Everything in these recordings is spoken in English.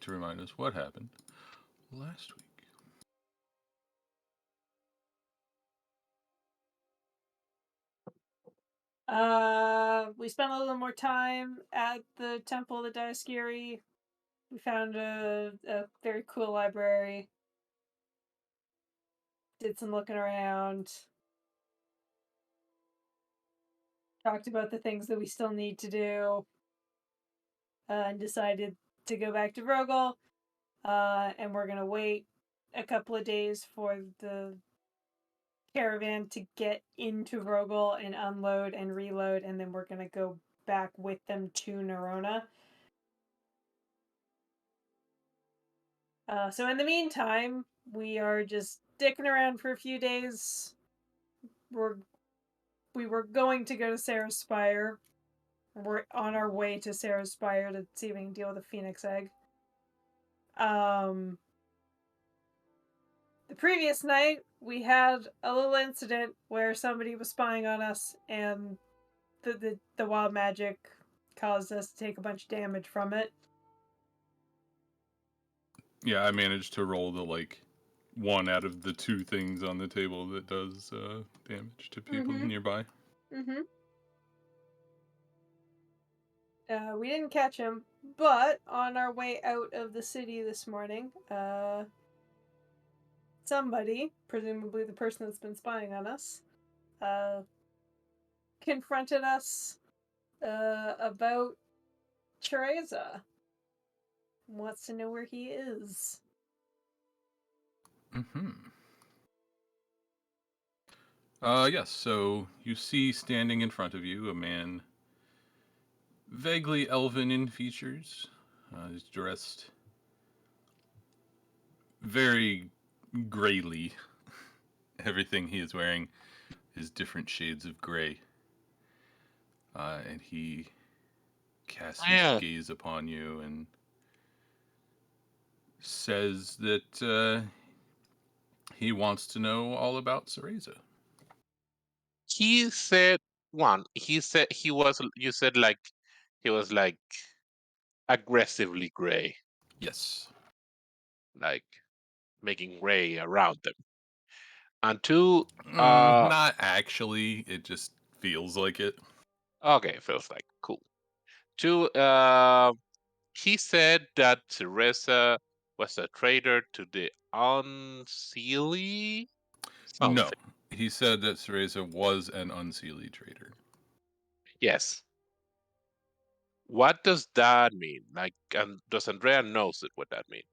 to remind us what happened last week. We spent a little more time at the Temple of the Dioscuri. We found a very cool library. Did some looking around. Talked about the things that we still need to do. And decided to go back to Vroggoll. And we're going to wait a couple of days for the caravan to get into Vroggoll and unload and reload. And then we're going to go back with them to Nerona. So in the meantime, we are just dicking around for a few days. We were going to go to Sarah's Spire. We're on our way to Sarah's Spire to see if we can deal with a phoenix egg. The previous night, we had a little incident where somebody was spying on us, and the wild magic caused us to take a bunch of damage from it. Yeah, I managed to roll the one out of the two things on the table that does damage to people nearby. Mm-hmm. We didn't catch him, but on our way out of the city this morning, somebody, presumably the person that's been spying on us, confronted us about Teresa. Wants to know where he is. Mm-hmm. Yes, so you see standing in front of you a man vaguely elven in features. He's dressed very grayly. Everything he is wearing is different shades of gray. And he casts his gaze upon you and says that he wants to know all about Cereza. He said He said he was. You said he was aggressively gray, Yes. like making gray around them. And two, Not actually. It just feels like it. okay, feels like cool. Two, he said that Teresa was a traitor to the unseelie something. No. He said that Cereza was an unseelie traitor. Yes. What does that mean? And does Andrea knows it what that means?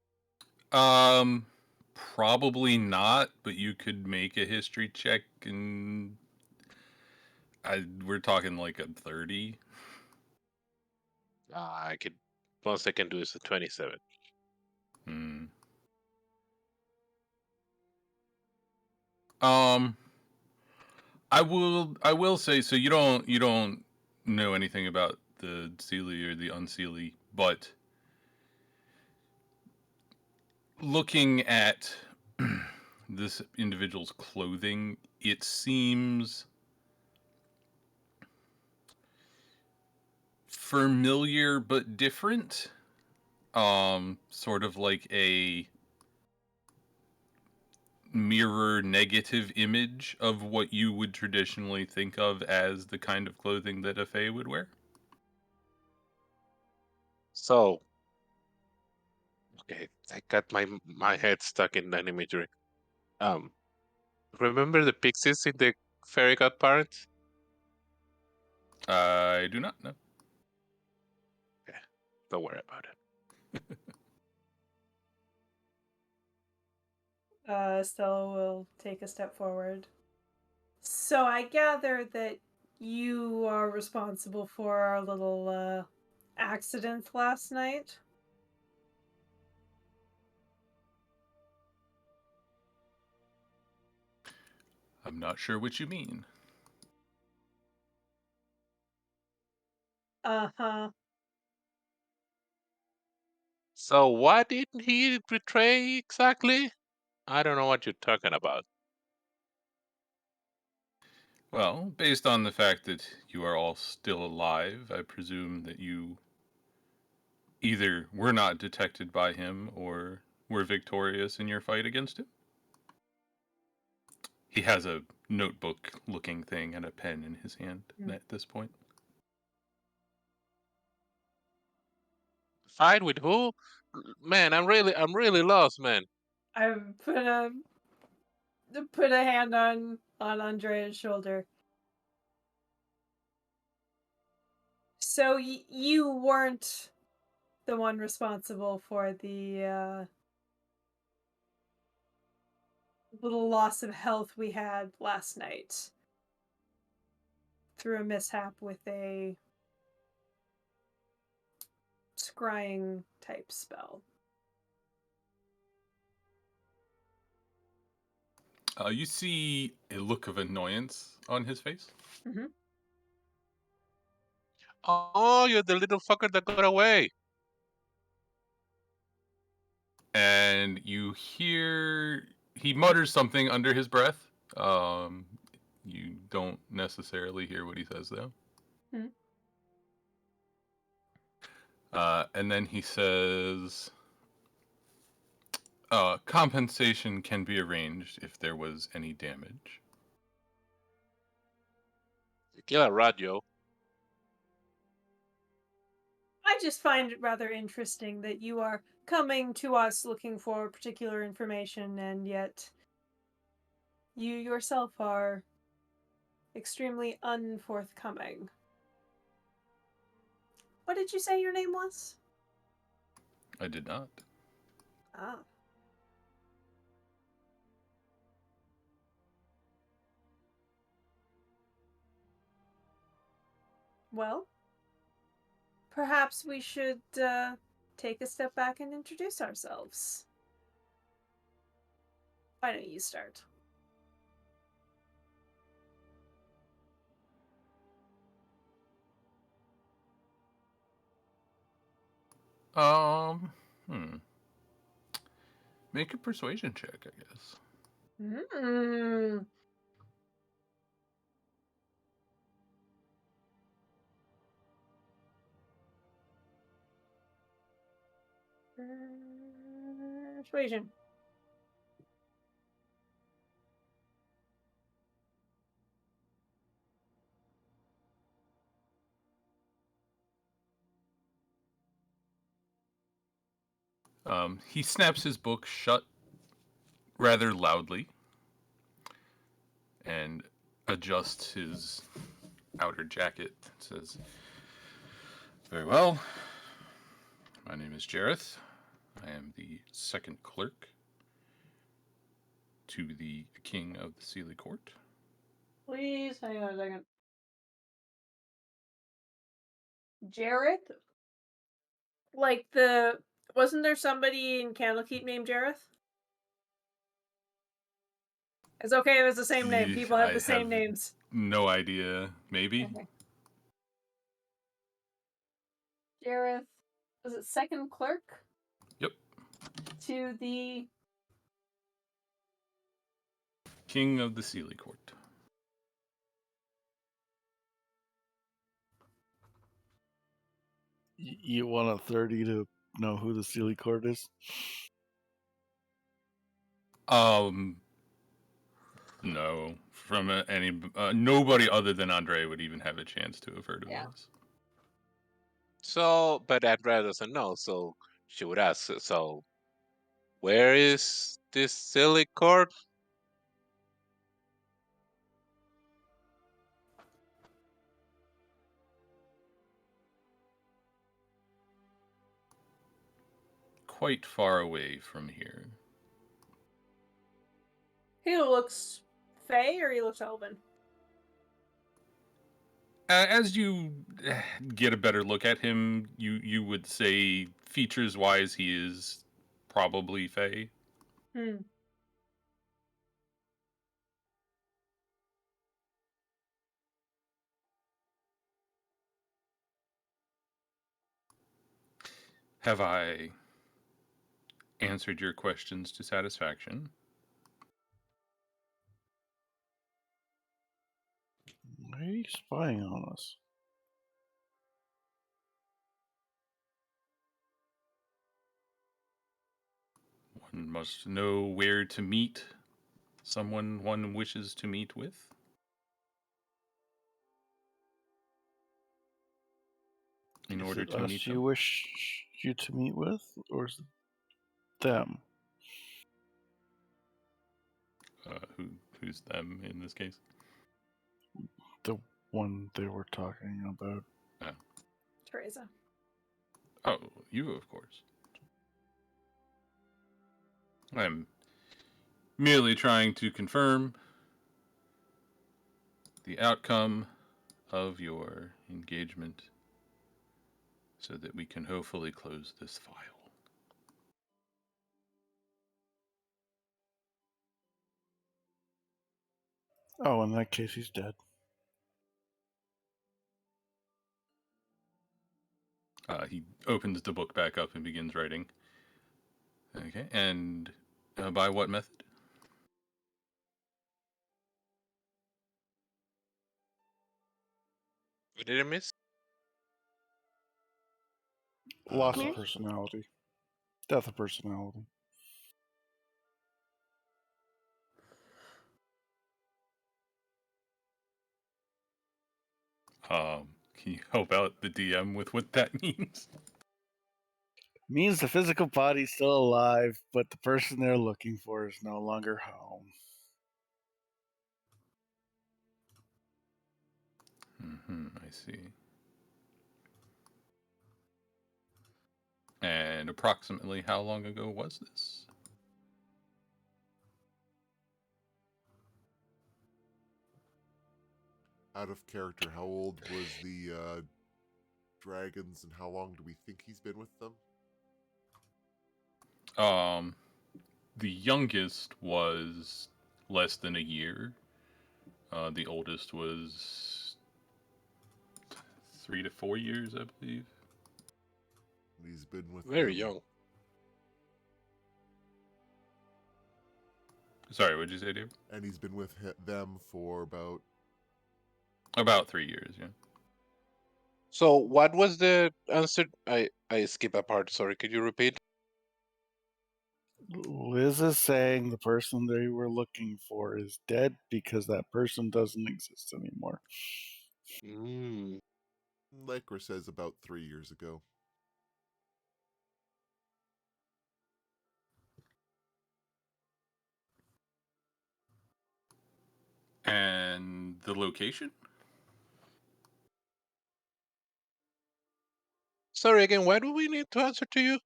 Probably not, but you could make a history check and we're talking like a 30. I could. Most I can do is a 27. Hmm. I will say, so you don't know anything about the Seelie or the Unseelie, but looking at this individual's clothing, it seems familiar but different. Sort of like a mirror negative image of what you would traditionally think of as the kind of clothing that a fae would wear. So, okay, I got my head stuck in that imagery. Remember the pixies in the fairy godparents? I do not know. Okay, don't worry about it. Stella will take a step forward. So I gather that you are responsible for our little accident last night. I'm not sure what you mean. Uh-huh. So, what did he betray exactly? I don't know what you're talking about. Well, based on the fact that you are all still alive, I presume that you either we're not detected by him or we're victorious in your fight against him. He has a notebook looking thing and a pen in his hand at this point. Fight with who? Man, I'm really lost, man. I put a hand on Andrea's shoulder. So you weren't the one responsible for the little loss of health we had last night through a mishap with a scrying type spell. You see a look of annoyance on his face. Mm-hmm. Oh, you're the little fucker that got away. And you hear he mutters something under his breath. You don't necessarily hear what he says though. Mm-hmm. And then he says, compensation can be arranged if there was any damage. You kill a rat, yo. I just find it rather interesting that you are coming to us looking for particular information, and yet you yourself are extremely unforthcoming. What did you say your name was? I did not. Ah. Well, perhaps we should take a step back and introduce ourselves. Why don't you start? Um, hmm. Make a persuasion check, I guess. Hmm. Persuasion. He snaps his book shut rather loudly and adjusts his outer jacket. Says, "Very well. My name is Jareth. I am the second clerk to the King of the Sealy Court." Please hang on a second. Jareth? Like wasn't there somebody in Candlekeep named Jareth? It's okay, it was the same name. People have I the same have names. no idea. Maybe. Okay. Jareth, was it second clerk? Yep. To the King of the Sealy Court. You want a 30 to know who the Sealy Court is? No. From nobody other than Andre would even have a chance to have heard of this. So, but Andrea doesn't know, so she would ask. So, where is this silly court? Quite far away from here. he looks Fey or he looks Elven? As you get a better look at him, you would say features wise he is probably Fey. Hmm. Have I answered your questions to satisfaction? Why are you spying on us? must know where to meet someone one wishes to meet with. In Is order it to us meet you them. wish you to meet with, or is it them? Who's them in this case? The one they were talking about. Teresa. Oh, you, of course. I'm merely trying to confirm the outcome of your engagement so that we can hopefully close this file. Oh, in that case, he's dead. He opens the book back up and begins writing. Okay, and by what method? What did I miss? Loss of personality. Death of personality. Can you help out the DM with what that means? Means the physical body's still alive, but the person they're looking for is no longer home. I see. And approximately how long ago was this? Out of character, how old was the dragons, and how long do we think he's been with them? The youngest was less than a year. The oldest was 3 to 4 years, I believe. And he's been with Very them. young. Sorry, what'd you say, Dave? And he's been with them for About 3 years, yeah. So what was the answer? I skip a part. Sorry, could you repeat? Liz is saying the person they were looking for is dead because that person doesn't exist anymore. Mm. Lycra says about 3 years ago. And the location? Sorry again. Why do we need to answer to you?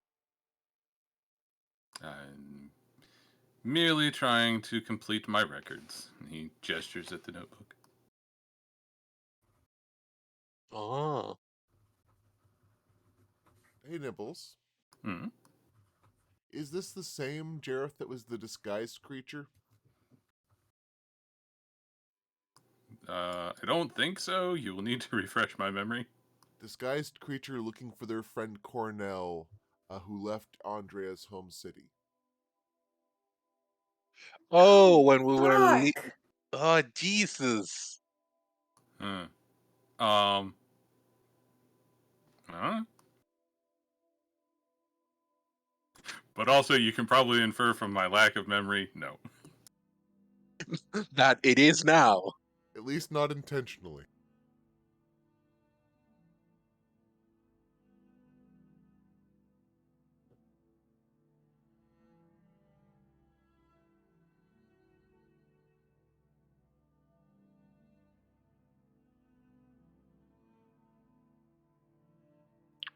I'm merely trying to complete my records. He gestures at the notebook. Oh. Hey, Nibbles. Hmm? Is this the same Jareth that was the disguised creature? I don't think so. You will need to refresh my memory. Disguised creature looking for their friend Cornell, who left Andrea's home city. Oh, when we were. Fuck. Oh, Jesus. Huh. Huh? But also, you can probably infer from my lack of memory, no. That it is now. At least not intentionally.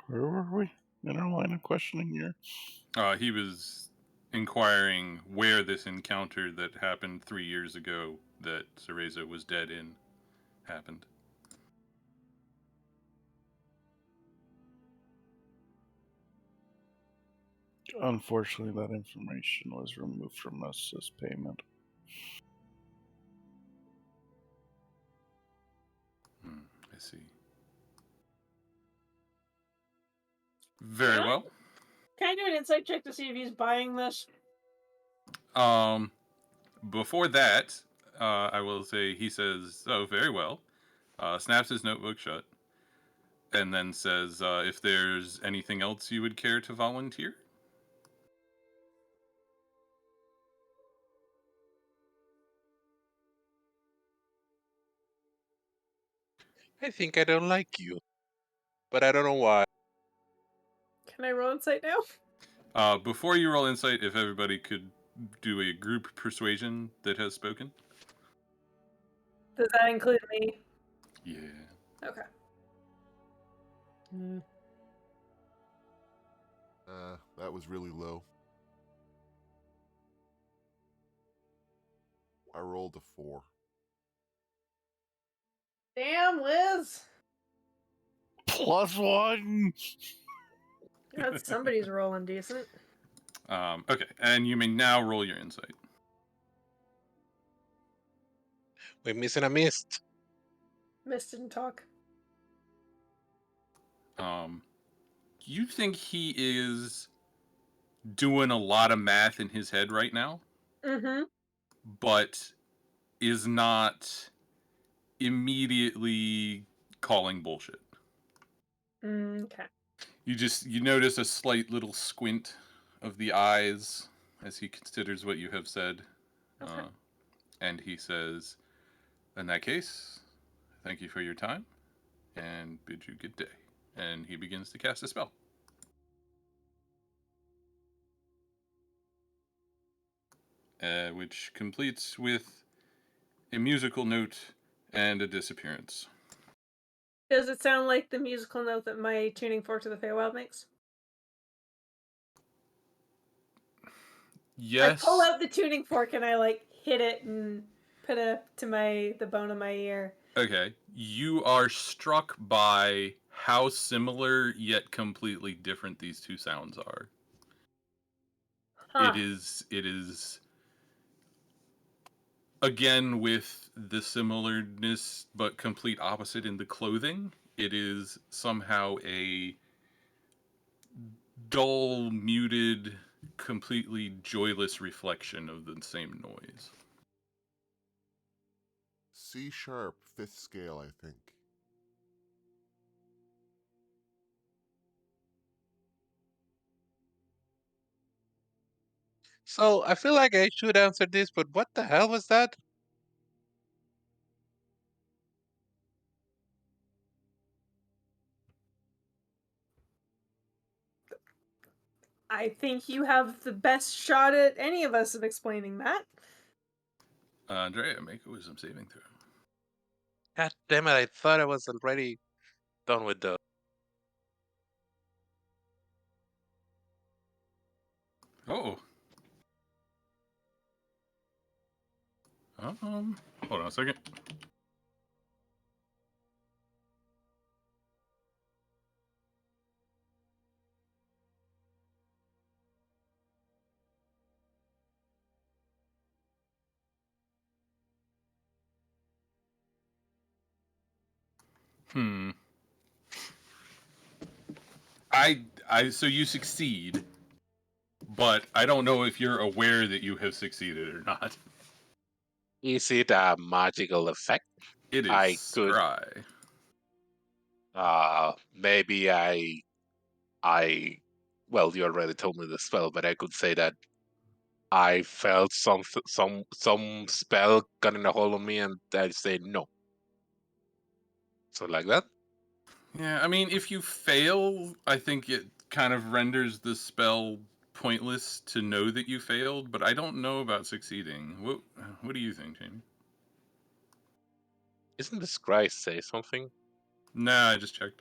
Where were we in our line of questioning here? He was inquiring where this encounter that happened 3 years ago that Cereza was dead in happened. Unfortunately, that information was removed from us as payment. I see. Very Can I- well. Can I do an insight check to see if he's buying this? Before that, I will say he says, "Oh, very well." Snaps his notebook shut, and then says, "If there's anything else you would care to volunteer." I think I don't like you, but I don't know why. Can I roll insight now? Before you roll insight, if everybody could do a group persuasion that has spoken. Does that include me? Yeah. Okay. That was really low. I rolled a 4. Damn, Liz. +1. That's somebody's rolling decent. Okay, and you may now roll your insight. We're missing a mist. Mist didn't talk. You think he is doing a lot of math in his head right now, Mm-hmm. but is not immediately calling bullshit. Okay. You notice a slight little squint of the eyes as he considers what you have said. Okay. And he says, in that case, thank you for your time and bid you good day. And he begins to cast a spell. Which completes with a musical note and a disappearance. Does it sound like the musical note that my tuning fork to the Feywild makes? Yes. I pull out the tuning fork and I hit it and put it to the bone of my ear. Okay. You are struck by how similar yet completely different these two sounds are. Huh. It is again with the similarness but complete opposite in the clothing. It is somehow a dull, muted, completely joyless reflection of the same noise. C sharp, 5th scale, I think. So I feel like I should answer this, but what the hell was that? I think you have the best shot at any of us of explaining that. Andrea, make a wisdom saving throw. God damn it, I thought I was already done with the... Oh. Hold on a second. So you succeed, but I don't know if you're aware that you have succeeded or not. Is it a magical effect? It is I could... scry. maybe I... Well, you already told me the spell, but I could say that I felt some spell cutting a hole on me, and I say no. So like that? Yeah, I mean, if you fail, I think it kind of renders the spell pointless to know that you failed, but I don't know about succeeding. What do you think, Jamie? Isn't the scry say something? Nah, I just checked.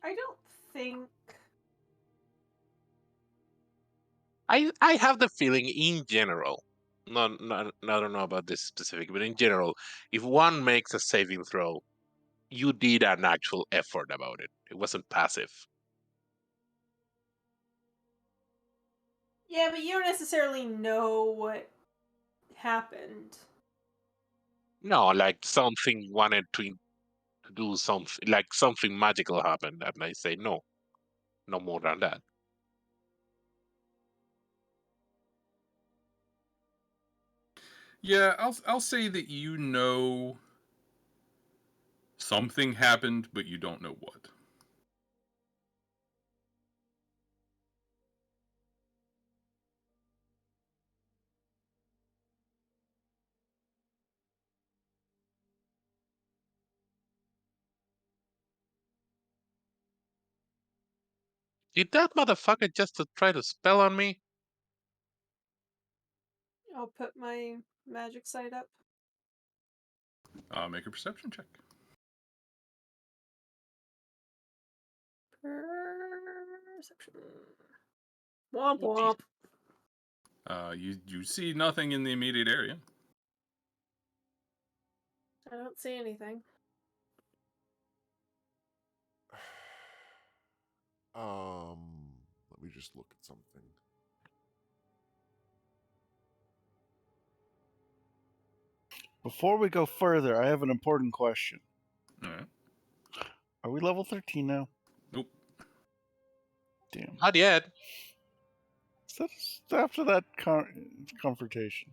I don't think. I have the feeling in general, I don't know about this specific, but in general, if one makes a saving throw, you did an actual effort about it. It wasn't passive. Yeah, but you don't necessarily know what happened. No, like something wanted to do something, like something magical happened, and I say no, no more than that. Yeah, I'll say that you know something happened, but you don't know what. Did that motherfucker just try to spell on me? I'll put my magic sight up. Make a perception check. Perception. Womp Oh, womp. You see nothing in the immediate area. I don't see anything. Let me just look at something. Before we go further, I have an important question. All right. Are we level 13 now? Nope. Damn. Not yet. So after that confrontation.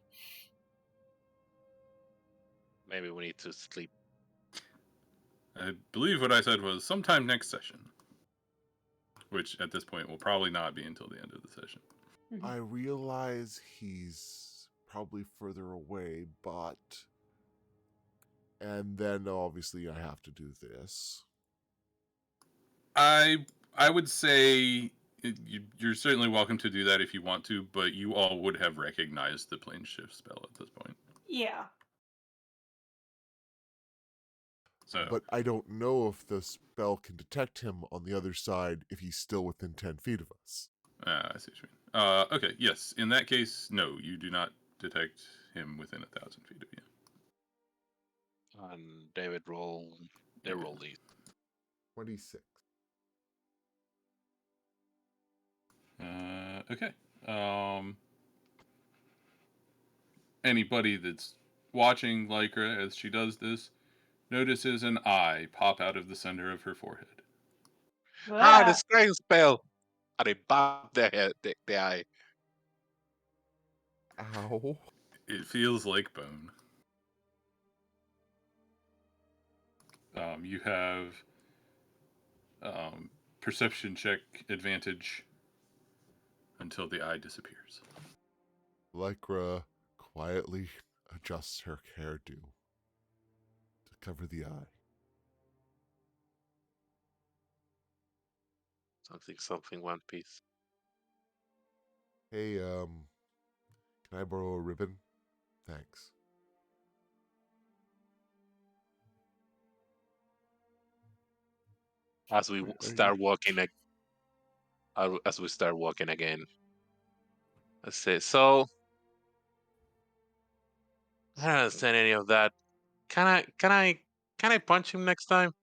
Maybe we need to sleep. I believe what I said was sometime next session. Which at this point will probably not be until the end of the session. I realize he's probably further away, but... And then obviously I have to do this. I would say you're certainly welcome to do that if you want to, but you all would have recognized the plane shift spell at this point. Yeah. So, But I don't know if the spell can detect him on the other side if he's still within 10 feet of us. I see what you mean. Okay, yes. In that case, no, you do not detect him within 1,000 feet of you. And David roll. They roll these. 26. Okay. Anybody that's watching Lycra as she does this notices an eye pop out of the center of her forehead. The scrying spell! And they bop their head, the eye. Ow. It feels like bone. You have perception check advantage until the eye disappears. Lycra quietly adjusts her hairdo to cover the eye. Something, One Piece. Hey, can I borrow a ribbon? Thanks. As we start walking, as we start walking again. Let's see. So I don't understand any of that. Can I punch him next time?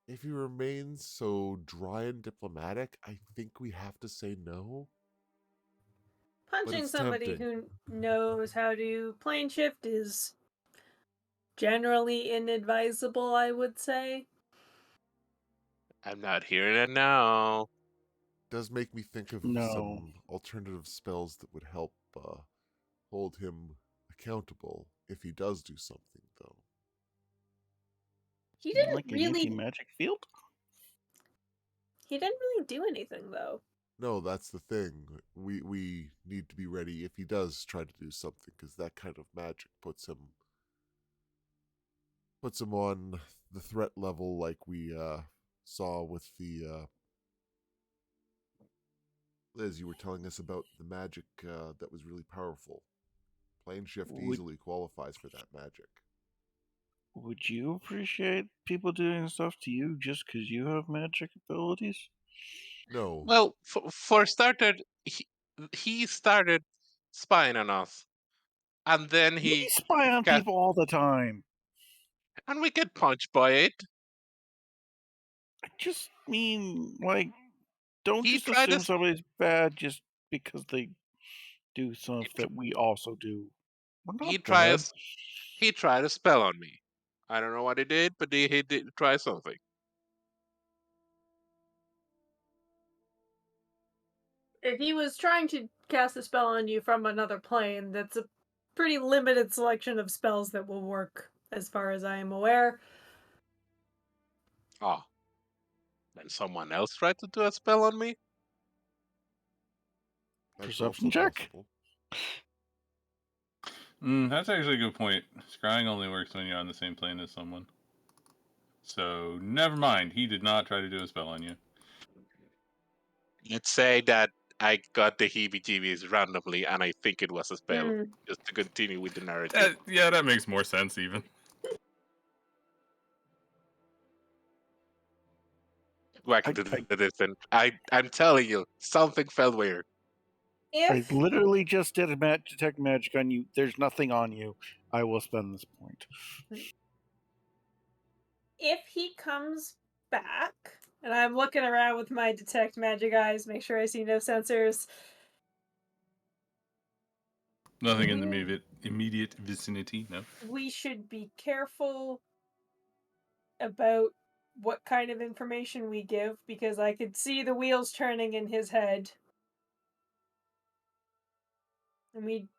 If he remains so dry and diplomatic, I think we have to say no. Punching it's somebody tempting. who knows how to plane shift is generally inadvisable, I would say. I'm not hearing it now. Does make me think of No. some alternative spells that would help hold him accountable if he does do something, though. He didn't Like an really. anti-magic field? He didn't really do anything though. No, that's the thing. We need to be ready if he does try to do something, because that kind of magic puts him on the threat level, like we saw with the Liz. You were telling us about the magic that was really powerful. Plane shift easily qualifies for that magic. Would you appreciate people doing stuff to you just because you have magic abilities? No. Well, for starter, he started spying on us, and then We he spy on got, people all the time. and we get punched by it. I just mean, like, don't He just tried assume to somebody's bad just because they do stuff that we also do. We're he not bad. tries he tried a spell on me. I don't know what he did, but he did try something. If he was trying to cast a spell on you from another plane, that's a pretty limited selection of spells that will work, as far as I am aware. Oh, then someone else tried to do a spell on me? That's Perception also check. possible. That's actually a good point. Scrying only works when you're on the same plane as someone. So never mind. He did not try to do a spell on you. Let's say that I got the heebie-jeebies randomly, and I think it was a spell. Hmm. Just to continue with the narrative. Yeah, that makes more sense even. Back into the distance. I'm telling you, something felt weird. I If literally just did a detect magic on you. There's nothing on you. I will spend this point. if he comes back, and I'm looking around with my detect magic eyes, make sure I see no sensors. Nothing in the immediate vicinity, no. We should be careful about what kind of information we give, because I could see the wheels turning in his head. And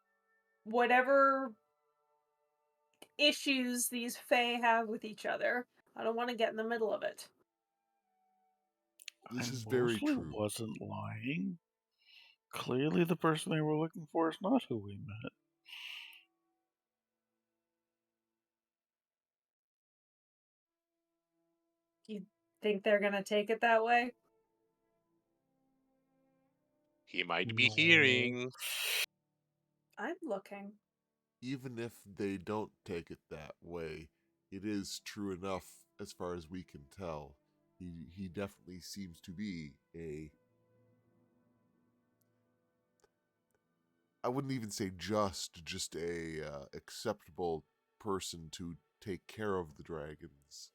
whatever issues these Fae have with each other, I don't want to get in the middle of it. This I is very mostly true. wasn't lying. Clearly, the person they were looking for is not who we met. Do you think they're gonna take it that way? He might be No. hearing. I'm looking. Even if they don't take it that way, it is true enough as far as we can tell. He definitely seems to be a, I wouldn't even say just a acceptable person to take care of the dragons,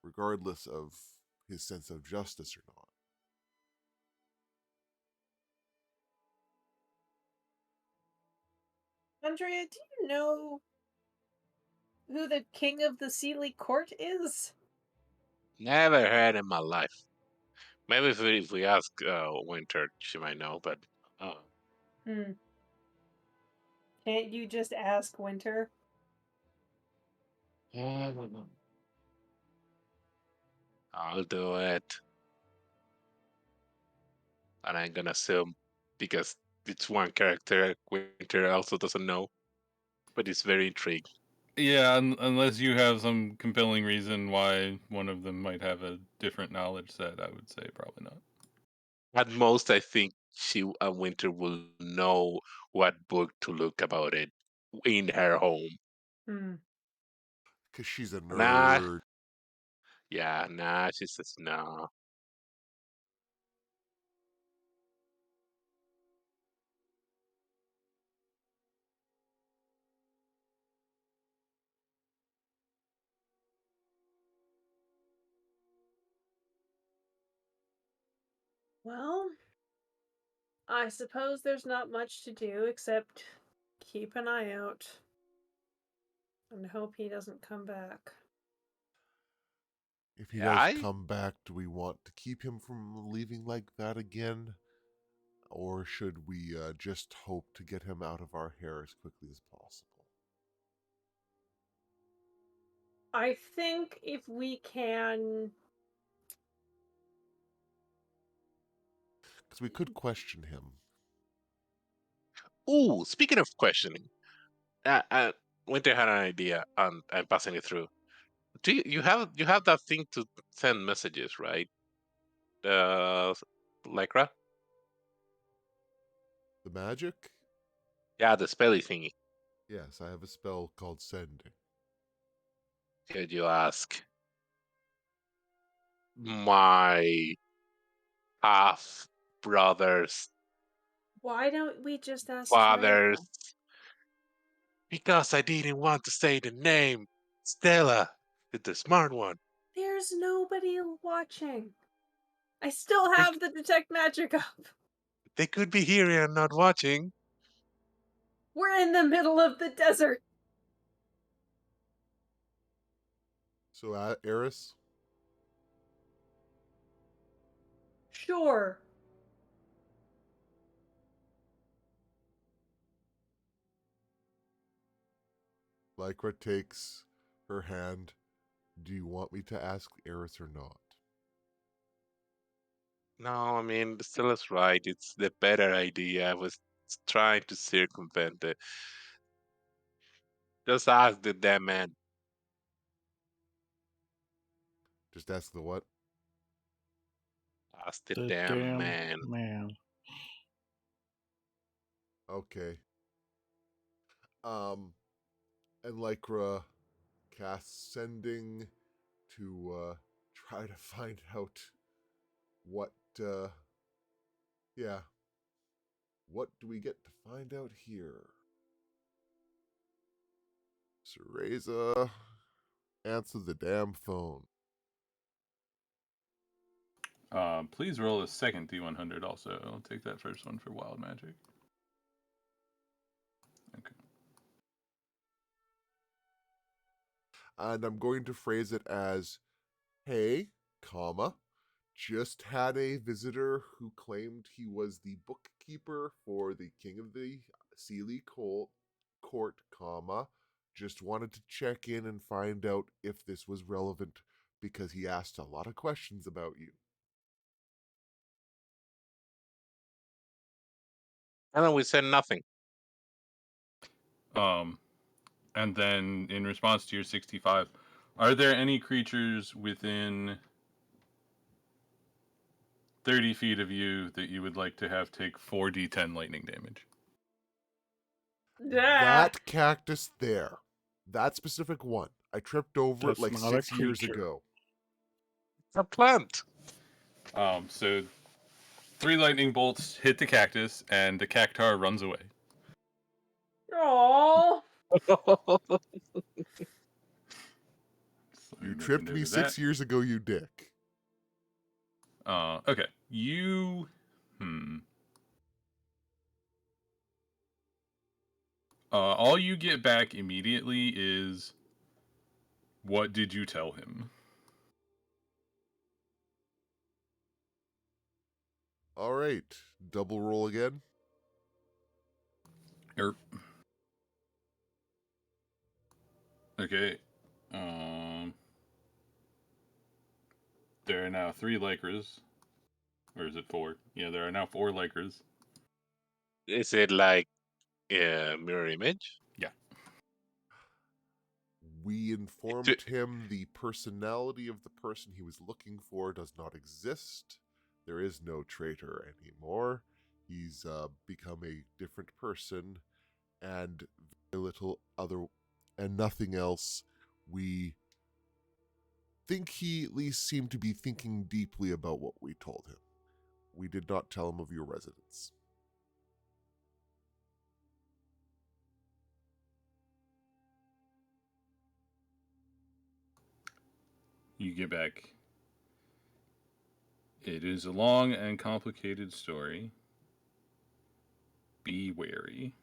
regardless of his sense of justice or not. Andrea, do you know who the king of the Sealy Court is? Never heard in my life. Maybe if we ask Winter, she might know, but Hmm. Can't you just ask Winter? I'll do it. And I'm gonna assume because it's one character Winter also doesn't know, but he's very intrigued. Yeah, unless you have some compelling reason why one of them might have a different knowledge set, I would say probably not. At most, I think Winter will know what book to look about it in her home. Hmm. Because she's a Nah, nerd. yeah, nah. She says no. Well, I suppose there's not much to do except keep an eye out and hope he doesn't come back. If he Yeah, does come back, do we want to keep him from leaving like that again? Or should we just hope to get him out of our hair as quickly as possible? I think if we can. Because we could question him. Ooh, speaking of questioning, Winter had an idea, and I'm passing it through. Do you have that thing to send messages, right? Uh, Lycra? The magic? Yeah, the spelly thingy. Yes, I have a spell called Sending. Could you ask my half brother's Why don't we just ask father's? Trina? Because I didn't want to say the name. Stella, the smart one. There's nobody watching. I still They, have the detect magic up. they could be hearing and not watching. We're in the middle of the desert. So, Eris, Sure. Lycra takes her hand. Do you want me to ask Eris or not? No, I mean, Stella's right. It's the better idea. I was trying to circumvent it. Just ask the damn man. Just ask the what? Ask the The damn damn man. man. Okay. And Lycra casts sending to try to find out what yeah. What do we get to find out here? Cereza, answer the damn phone. Please roll a second D100 also. I'll take that first one for wild magic. Okay. And I'm going to phrase it as, hey, comma, just had a visitor who claimed he was the bookkeeper for the King of the Sealy Court, comma, just wanted to check in and find out if this was relevant because he asked a lot of questions about you. And then we said nothing. And then in response to your 65, are there any creatures within 30 feet of you that you would like to have take 4d10 lightning damage? That cactus there, that specific one, I tripped over it That's like not a 6 years creature. ago. It's a plant. So 3 lightning bolts hit the cactus, and the cactar runs away. Oh. You tripped me 6 years ago, you dick. Okay. You. All you get back immediately is, what did you tell him? All right, double roll again. Erp. Okay. There are now 3 Lycras. Or is it 4? Yeah, there are now 4 Lycras. Is it like a mirror image? Yeah. We informed him the personality of the person he was looking for does not exist. There is no traitor anymore. He's become a different person, and very little other, and nothing else. We think he at least seemed to be thinking deeply about what we told him. We did not tell him of your residence. You get back. It is a long and complicated story. Be wary.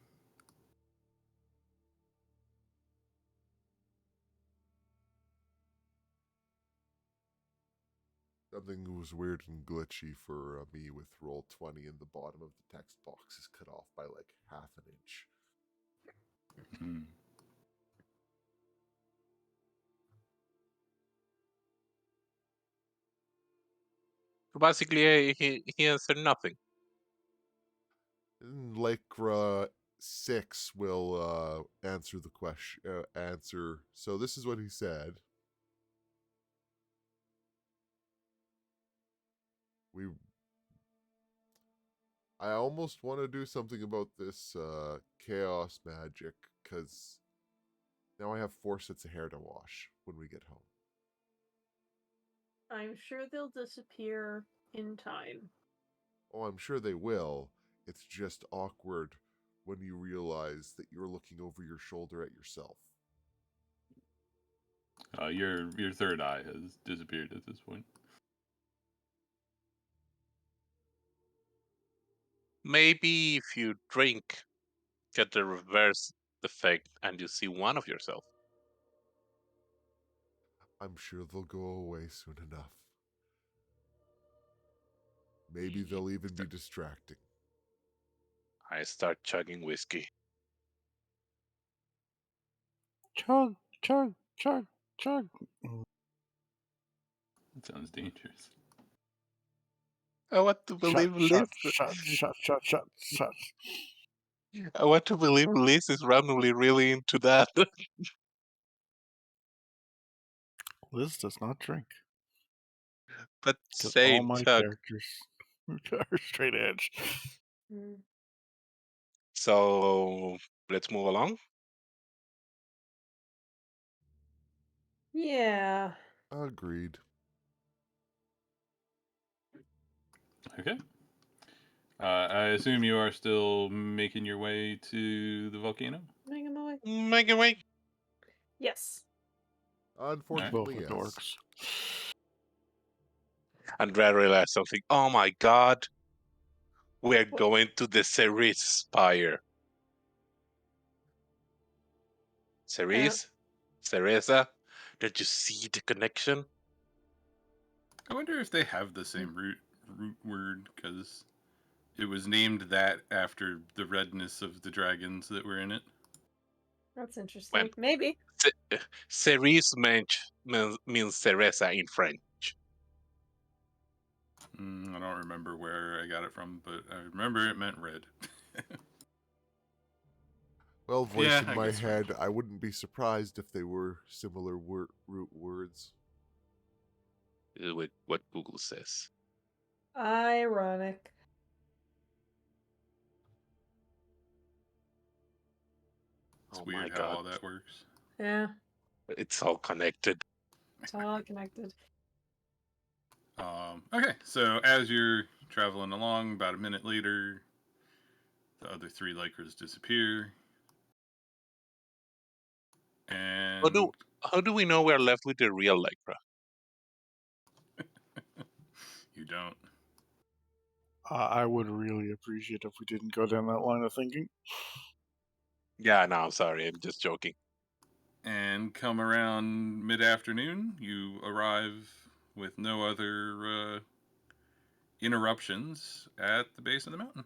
Something was weird and glitchy for me with roll 20 and the bottom of the text box is cut off by like half an inch. So basically, he answered nothing. Lycra 6 will answer the question. Answer. So this is what he said. I almost want to do something about this chaos magic because now I have 4 sets of hair to wash when we get home. I'm sure they'll disappear in time. Oh, I'm sure they will. It's just awkward when you realize that you're looking over your shoulder at yourself. Your third eye has disappeared at this point. Maybe if you drink, get the reverse effect and you see one of yourself. I'm sure they'll go away soon enough. Maybe they'll even be distracting. I start chugging whiskey. Chug, chug, chug, chug. That sounds dangerous. I want to believe Liz. Shut. I want to believe Liz is randomly really into that. Liz does not drink. But Because all same my Chuck. characters are straight edge. Mm. So let's move along. Yeah. Agreed. Okay. I assume you are still making your way to the volcano. Make him away. Make it way. Yes. Both Unfortunately, are yes. dorks. Andrea realized something. Oh my god. We're going to the Ceres Spire. Ceres? Cereza? Don't you see the connection? I wonder if they have the same root word because it was named that after the redness of the dragons that were in it. That's interesting. Maybe. Ceres means Cereza in French. I don't remember where I got it from, but I remember it meant red. Well, voice Yeah, in I my guess head, French. I wouldn't be surprised if they were similar root words. This is what Google says. Ironic. It's Oh weird my how god. all that works. Yeah. It's all connected. It's all connected. Okay, so as you're traveling along, about a minute later, the other three Lycras disappear. And How do we know we're left with the real Lycra? you don't. I would really appreciate if we didn't go down that line of thinking. Yeah, no, I'm sorry. I'm just joking. And come around mid-afternoon, you arrive with no other interruptions at the base of the mountain.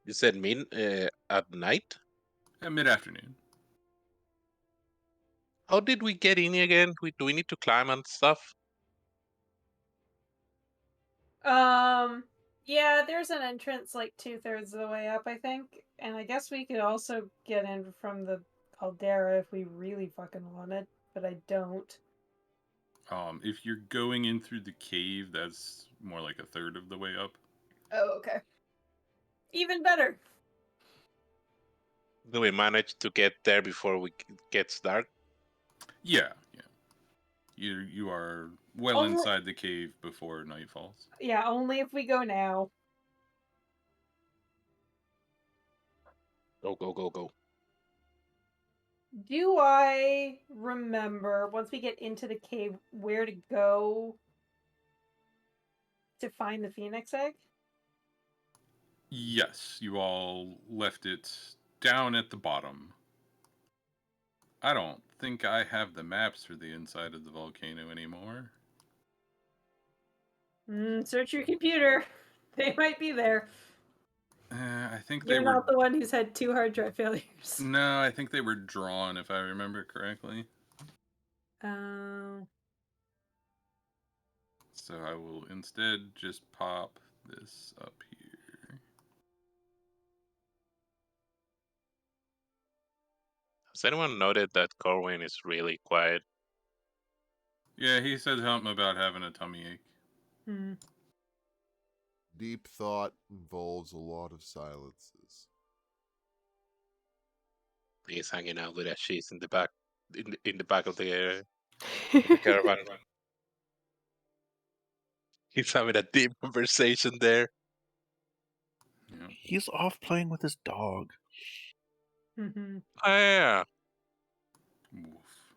You said at night? At mid-afternoon. How did we get in again? Do we need to climb and stuff? Yeah, there's an entrance like 2/3 of the way up, I think. And I guess we could also get in from the caldera if we really fucking wanted, but I don't. If you're going in through the cave, that's more like a third of the way up. Oh, okay. Even better. Do we manage to get there before it gets dark? Yeah. You are well inside the cave before night falls. Yeah, only if we go now. Go, go, go, go. Do I remember, once we get into the cave, where to go to find the phoenix egg? Yes, you all left it down at the bottom. I don't think I have the maps for the inside of the volcano anymore. Search your computer. They might be there. I think You're they were. not the one who's had 2 hard drive failures. No, I think they were drawn, if I remember correctly. Oh. So I will instead just pop this up here. Has anyone noted that Corwin is really quiet? Yeah, he said something about having a tummy ache. Deep thought involves a lot of silences. He's hanging out with Ashish in the back, in the back of the caravan. He's having a deep conversation there. Yeah. He's off playing with his dog. Mm-hmm. Oh, yeah. Woof.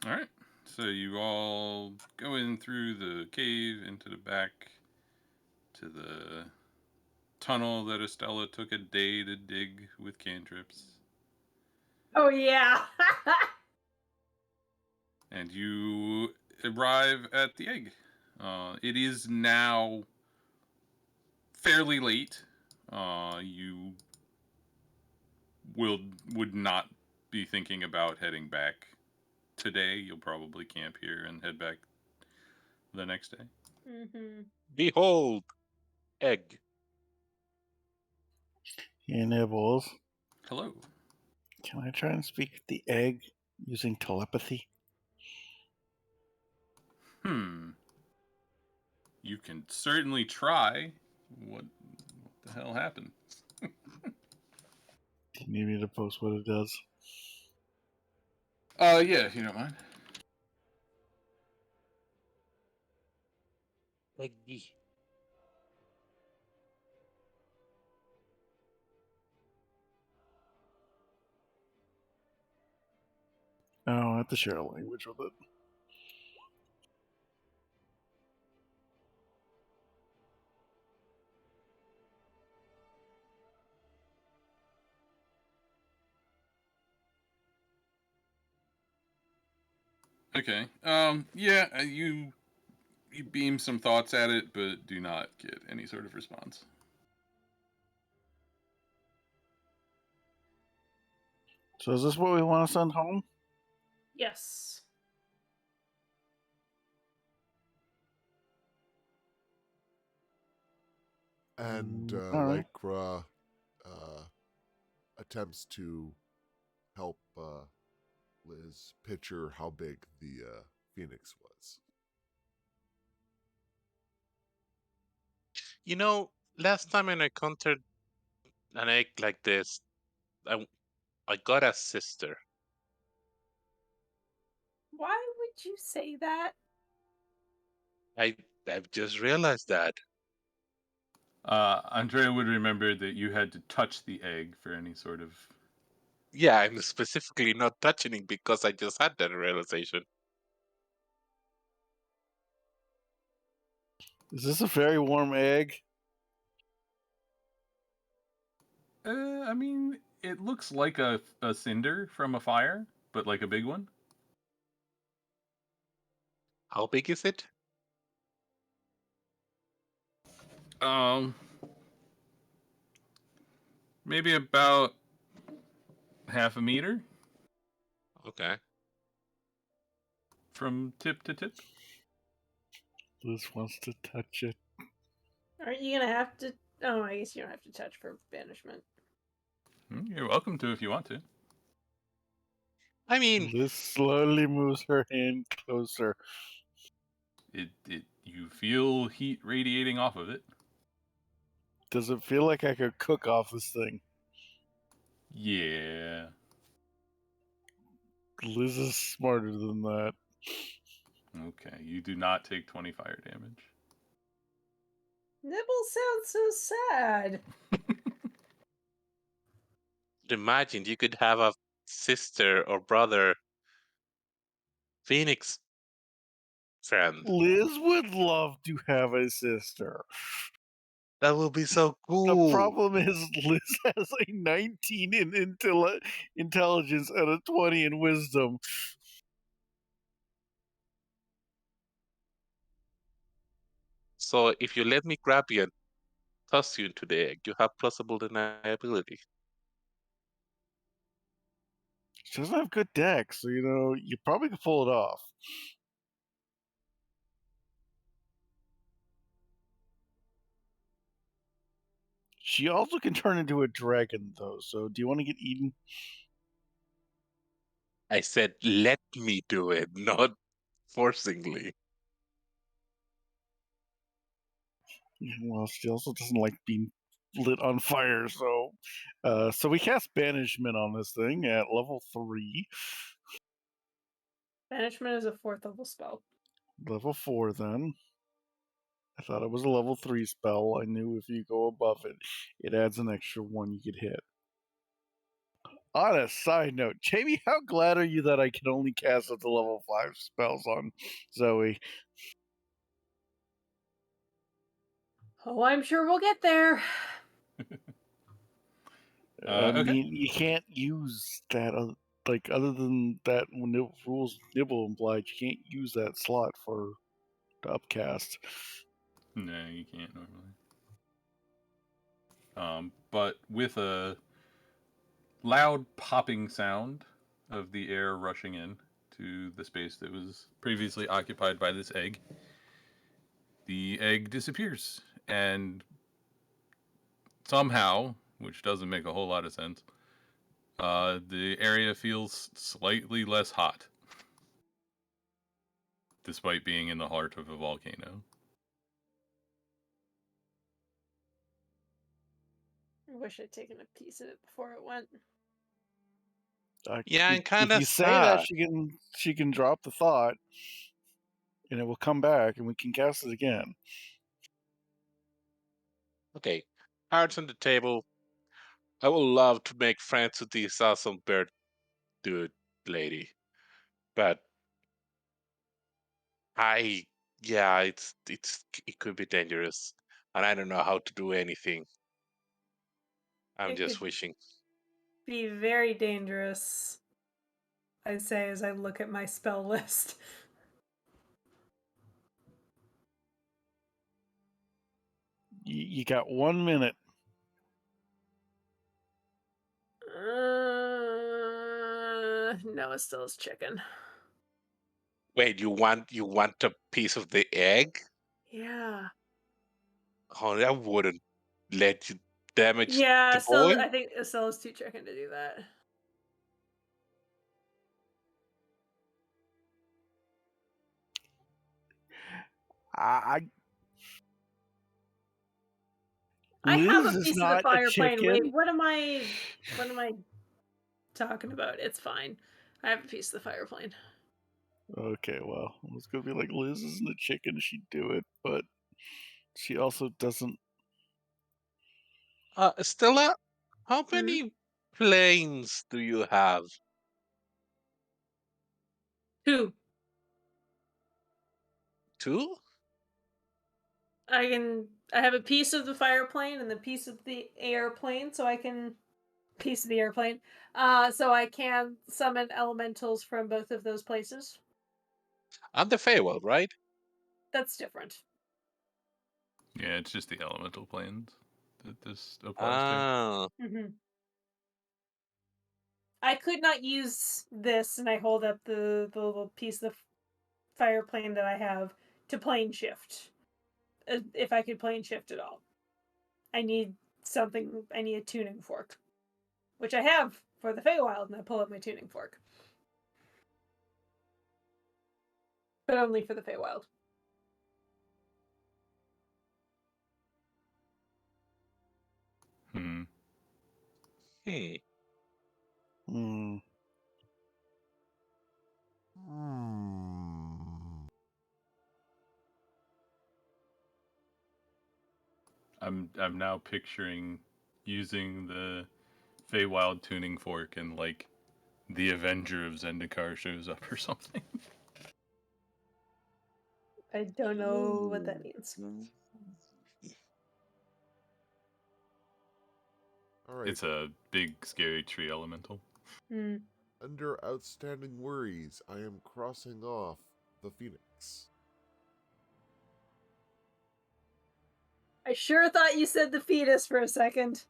All right. So you all go in through the cave into the back to the tunnel that Estella took a day to dig with cantrips. Oh, yeah. And you arrive at the egg. It is now fairly late. You would not be thinking about heading back today. You'll probably camp here and head back the next day. Mm-hmm. Behold, egg. He nibbles. Hello. Can I try and speak with the egg using telepathy? You can certainly try. What the hell happened? Do you need me to post what it does? Yeah, if you don't mind. Eggy. Oh, I have to share a language with it. Okay. Yeah, you beam some thoughts at it, but do not get any sort of response. So is this what we want to send home? Yes. And all right. Lycra attempts to help Liz picture how big the phoenix was. You know, last time I encountered an egg like this, I got a sister. Why would you say that? I've just realized that. Andrea would remember that you had to touch the egg for any sort of. Yeah, I'm specifically not touching it because I just had that realization. Is this a very warm egg? I mean, it looks like a cinder from a fire, but like a big one. How big is it? Maybe about half a meter Okay. from tip to tip. Liz wants to touch it. Aren't you gonna have to? Oh, I guess you don't have to touch for banishment. You're welcome to if you want to. I mean, Liz slowly moves her hand closer. You feel heat radiating off of it. Does it feel like I could cook off this thing? Yeah. Liz is smarter than that. Okay, you do not take 20 fire damage. Nibble sounds so sad. imagine you could have a sister or brother Phoenix friend. Liz would love to have a sister. That would be so The cool. problem is Liz has a 19 in intelligence and a 20 in wisdom. So if you let me grab you and toss you into the egg, you have plausible deniability. She doesn't have good dex, so you probably could pull it off. She also can turn into a dragon, though. So, do you want to get eaten? I said, let me do it, not forcingly. Well, she also doesn't like being lit on fire. So we cast banishment on this thing at level 3. Banishment is a 4th level spell. Level 4, then. I thought it was a level 3 spell. I knew if you go above it, it adds an extra 1 you could hit. On a side note, Jamie, how glad are you that I can only cast at the level 5 spells on Zoe? Oh, I'm sure we'll get there. I Okay. mean, you can't use that, other than that when the rules nibble implied, you can't use that slot for the upcast. No, you can't normally. But with a loud popping sound of the air rushing in to the space that was previously occupied by this egg, the egg disappears. And somehow, which doesn't make a whole lot of sense, The area feels slightly less hot, despite being in the heart of a volcano. I wish I'd taken a piece of it before it went. Yeah, I'm If kind of you say that, sad. she can drop the thought, and it will come back, and we can cast it again. Okay, cards on the table. I would love to make friends with this awesome bird dude lady, but I yeah, it could be dangerous, and I don't know how to do anything. I'm It just could wishing. be very dangerous, I'd say, as I look at my spell list. You got 1 minute. No, it still is chicken. Wait, you want a piece of the egg? Yeah. Oh, that wouldn't let you damage Yeah, the still, boy. I think it still is too chicken to do that. I I have Liz a is piece of the not a fire plane. chicken. Wait, what am I talking about? It's fine. I have a piece of the fire plane. Okay, well, I was gonna be like, Liz isn't a chicken, she'd do it, but she also doesn't. Stella, how Hmm? many planes do you have? 2. Two? I have a piece of the fire plane and the piece of the airplane, so I can piece of the airplane. So I can summon elementals from both of those places. And the Feywild, right? That's different. Yeah, it's just the elemental planes that this applies to. Ah, Hmm. I could not use this, and I hold up the little piece of fire plane that I have to plane shift. If I could plane shift at all, I need something. I need a tuning fork, which I have for the Feywild, and I pull up my tuning fork, but only for the Feywild. Hmm. hmm. Hmm. Hmm. I'm now picturing using the Feywild tuning fork and like the Avenger of Zendikar shows up or something. I don't know what that means. All right. It's a big scary tree elemental. Hmm. Under outstanding worries, I am crossing off the Phoenix. I sure thought you said the fetus for a second.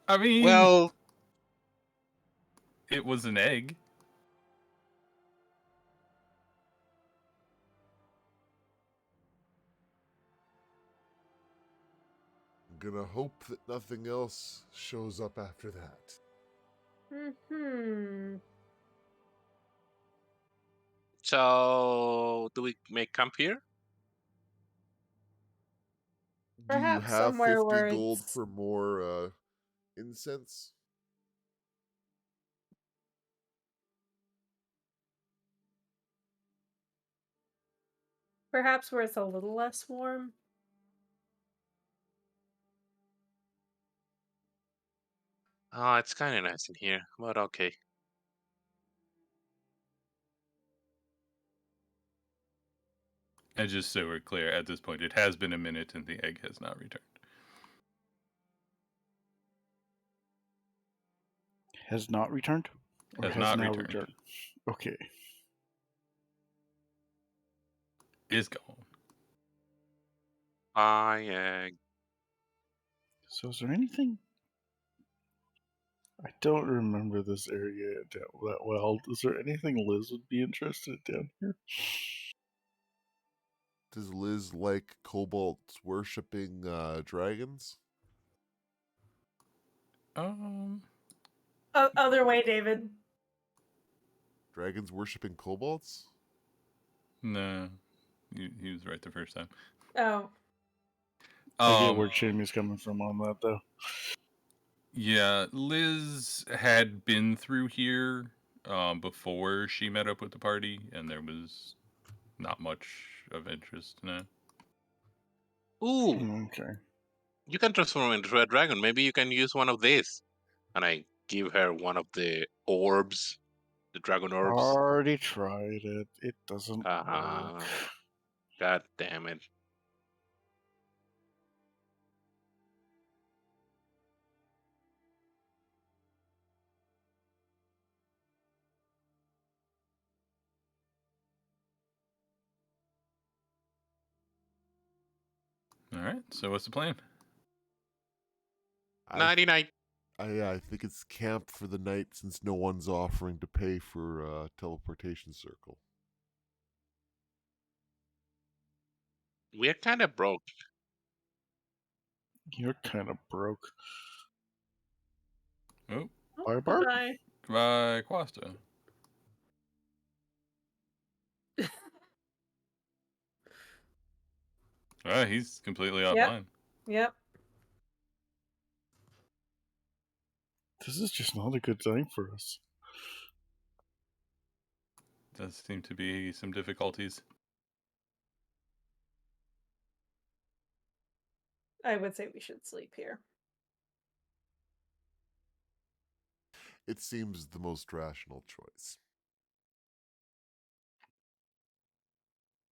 I mean, Well, it was an egg. I'm gonna hope that nothing else shows up after that. Hmm. so do we make camp here? Do you Perhaps have somewhere 50 where gold it's for more incense? a little less warm. Oh, it's kind of nice in here, but okay. And just so we're clear, at this point, it has been a minute and the egg has not returned. Has not returned? Or Has has not now returned. returned? Okay. Is gone. I So is there anything? I don't remember this area that well. Is there anything Liz would be interested down here? Does Liz like kobolds worshipping dragons? Um, Other way, David. Dragons worshipping kobolds? No, he was right the first time. Oh. I get where Jamie's coming from on that, though. Yeah, Liz had been through here before she met up with the party, and there was not much of interest. No. Ooh, Okay. you can transform into a dragon. Maybe you can use one of these. And I give her one of the orbs, the dragon orbs. Already tried it. It doesn't Uh-huh. work. God damn it. All right. So what's the plan? Nighty night. I think it's camp for the night since no one's offering to pay for a teleportation circle. We're kind of broke. You're kind of broke. Oh, Bye, Bart. Bye. goodbye, Quasta. He's completely offline. Yep. This is just not a good time for us. Does seem to be some difficulties. I would say we should sleep here. It seems the most rational choice.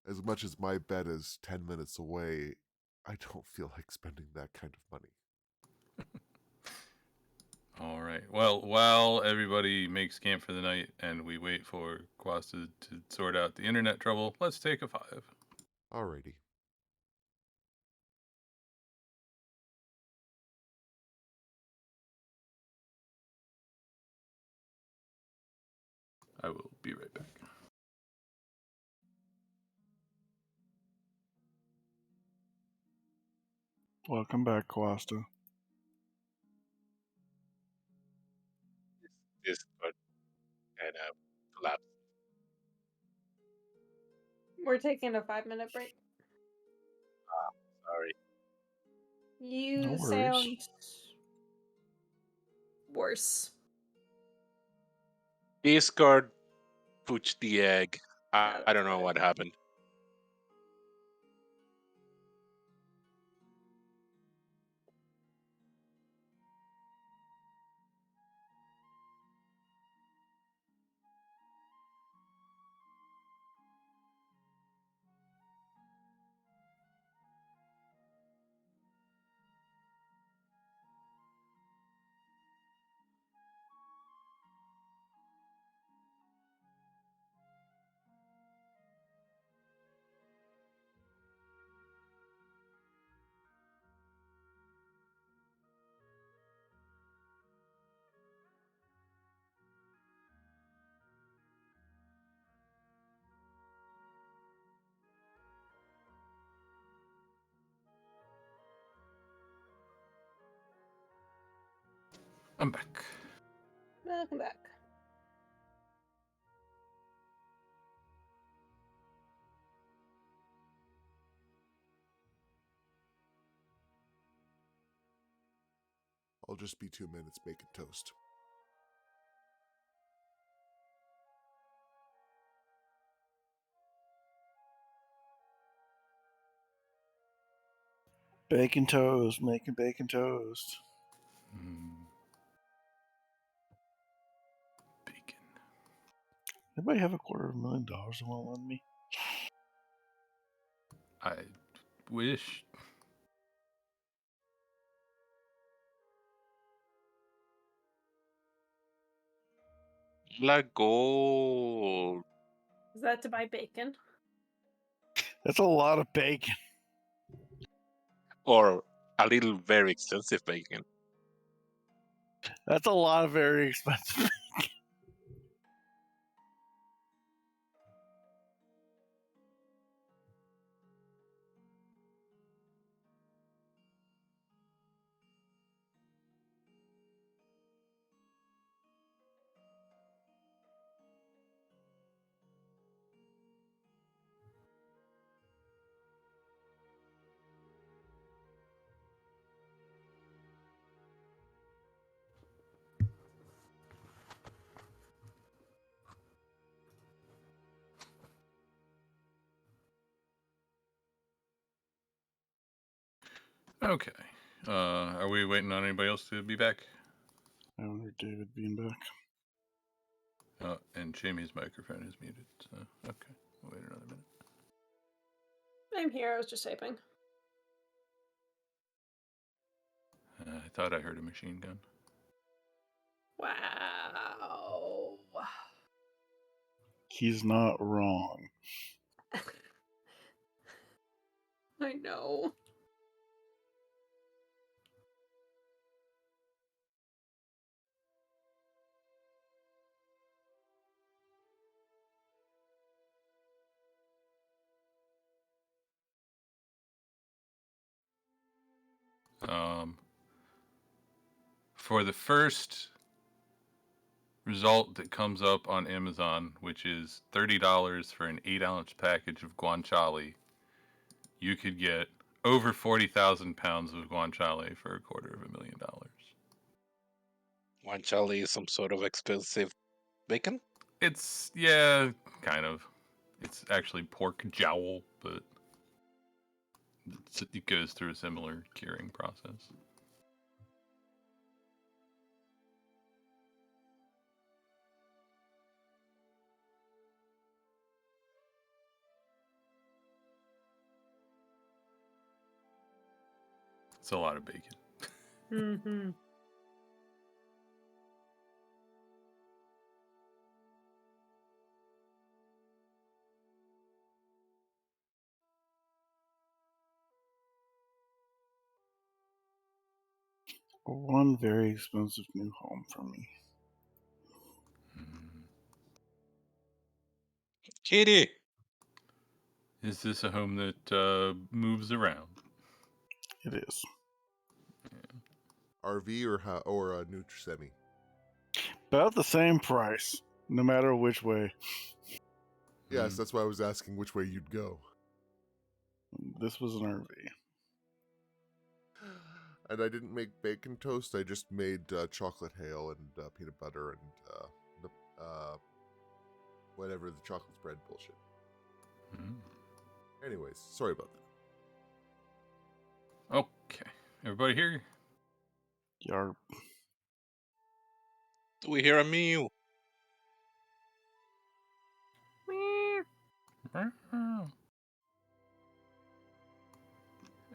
As much as my bed is 10 minutes away, I don't feel like spending that kind of money. All right. Well, while everybody makes camp for the night and we wait for Quasta to sort out the internet trouble, let's take a 5. Alrighty. I will be right back. Welcome back, Quasta. This got kind of collapsed. We're taking a 5-minute break. Sorry. You No worries. sound worse. Discord pooched the egg. I that's don't know good. what happened. I'm back. Welcome back. I'll just be 2 minutes making toast. Bacon toast, making bacon toast. Bacon. Anybody have $250,000 they won't lend me? I wish. Black gold. Is that to buy bacon? That's a lot of bacon. Or a little very expensive bacon. That's a lot of very expensive. Okay. Are we waiting on anybody else to be back? I don't hear David being back. And Jamie's microphone is muted. So okay, we'll wait another minute. I'm here. I was just typing. I thought I heard a machine gun. Wow. He's not wrong. I know. For the first result that comes up on Amazon, which is $30 for an 8-ounce package of guanciale, you could get over 40,000 pounds of guanciale for $250,000. Guanciale is some sort of expensive bacon. It's kind of. It's actually pork jowl, but it goes through a similar curing process. It's a lot of bacon. Mm-hmm. One very expensive new home for me. Kitty. Is this a home that moves around? It is. RV or a Nutri-Semi? About the same price, no matter which way. Yes, that's why I was asking which way you'd go. This was an RV. And I didn't make bacon toast. I just made chocolate hail and peanut butter and whatever the chocolate spread bullshit. Anyways, sorry about that. Okay. Everybody here? Yarp. Do we hear a mew?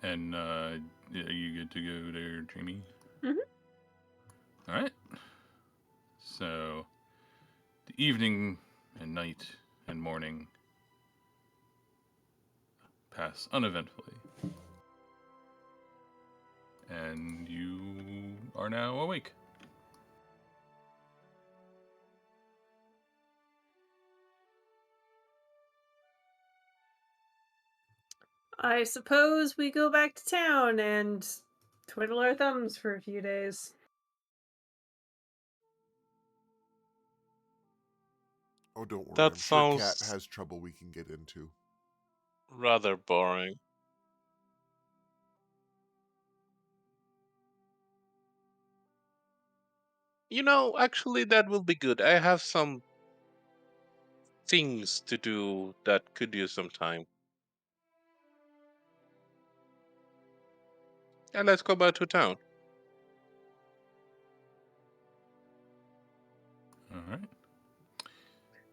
And are you good to go there, Jamie? Mhm. All right. So, the evening and night and morning pass uneventfully. And you are now awake. I suppose we go back to town and twiddle our thumbs for a few days. Oh, don't worry. That I'm sure Kat sounds has trouble we can get into. rather boring. You know, actually, that will be good. I have some things to do that could use some time. And let's go back to town. All right.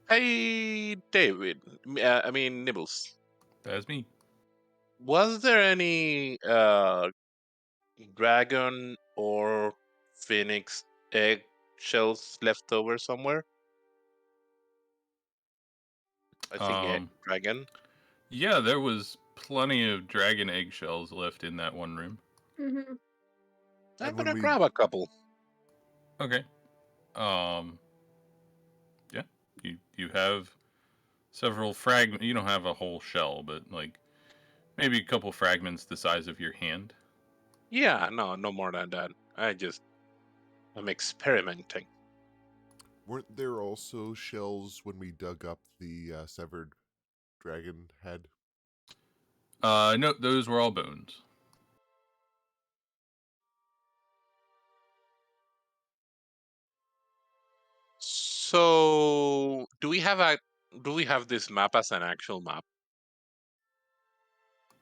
Hey, David. I mean, Nibbles. That's me. Was there any dragon or phoenix egg shells left over somewhere? I think dragon. Yeah, there was plenty of dragon eggshells left in that one room. Mm-hmm. I'm And when gonna we grab a couple. Okay. Yeah. You have several fragments. You don't have a whole shell, but like maybe a couple fragments the size of your hand. Yeah, no more than that. I'm experimenting. weren't there also shells when we dug up the severed dragon head? No, those were all bones. So, do we have this map as an actual map?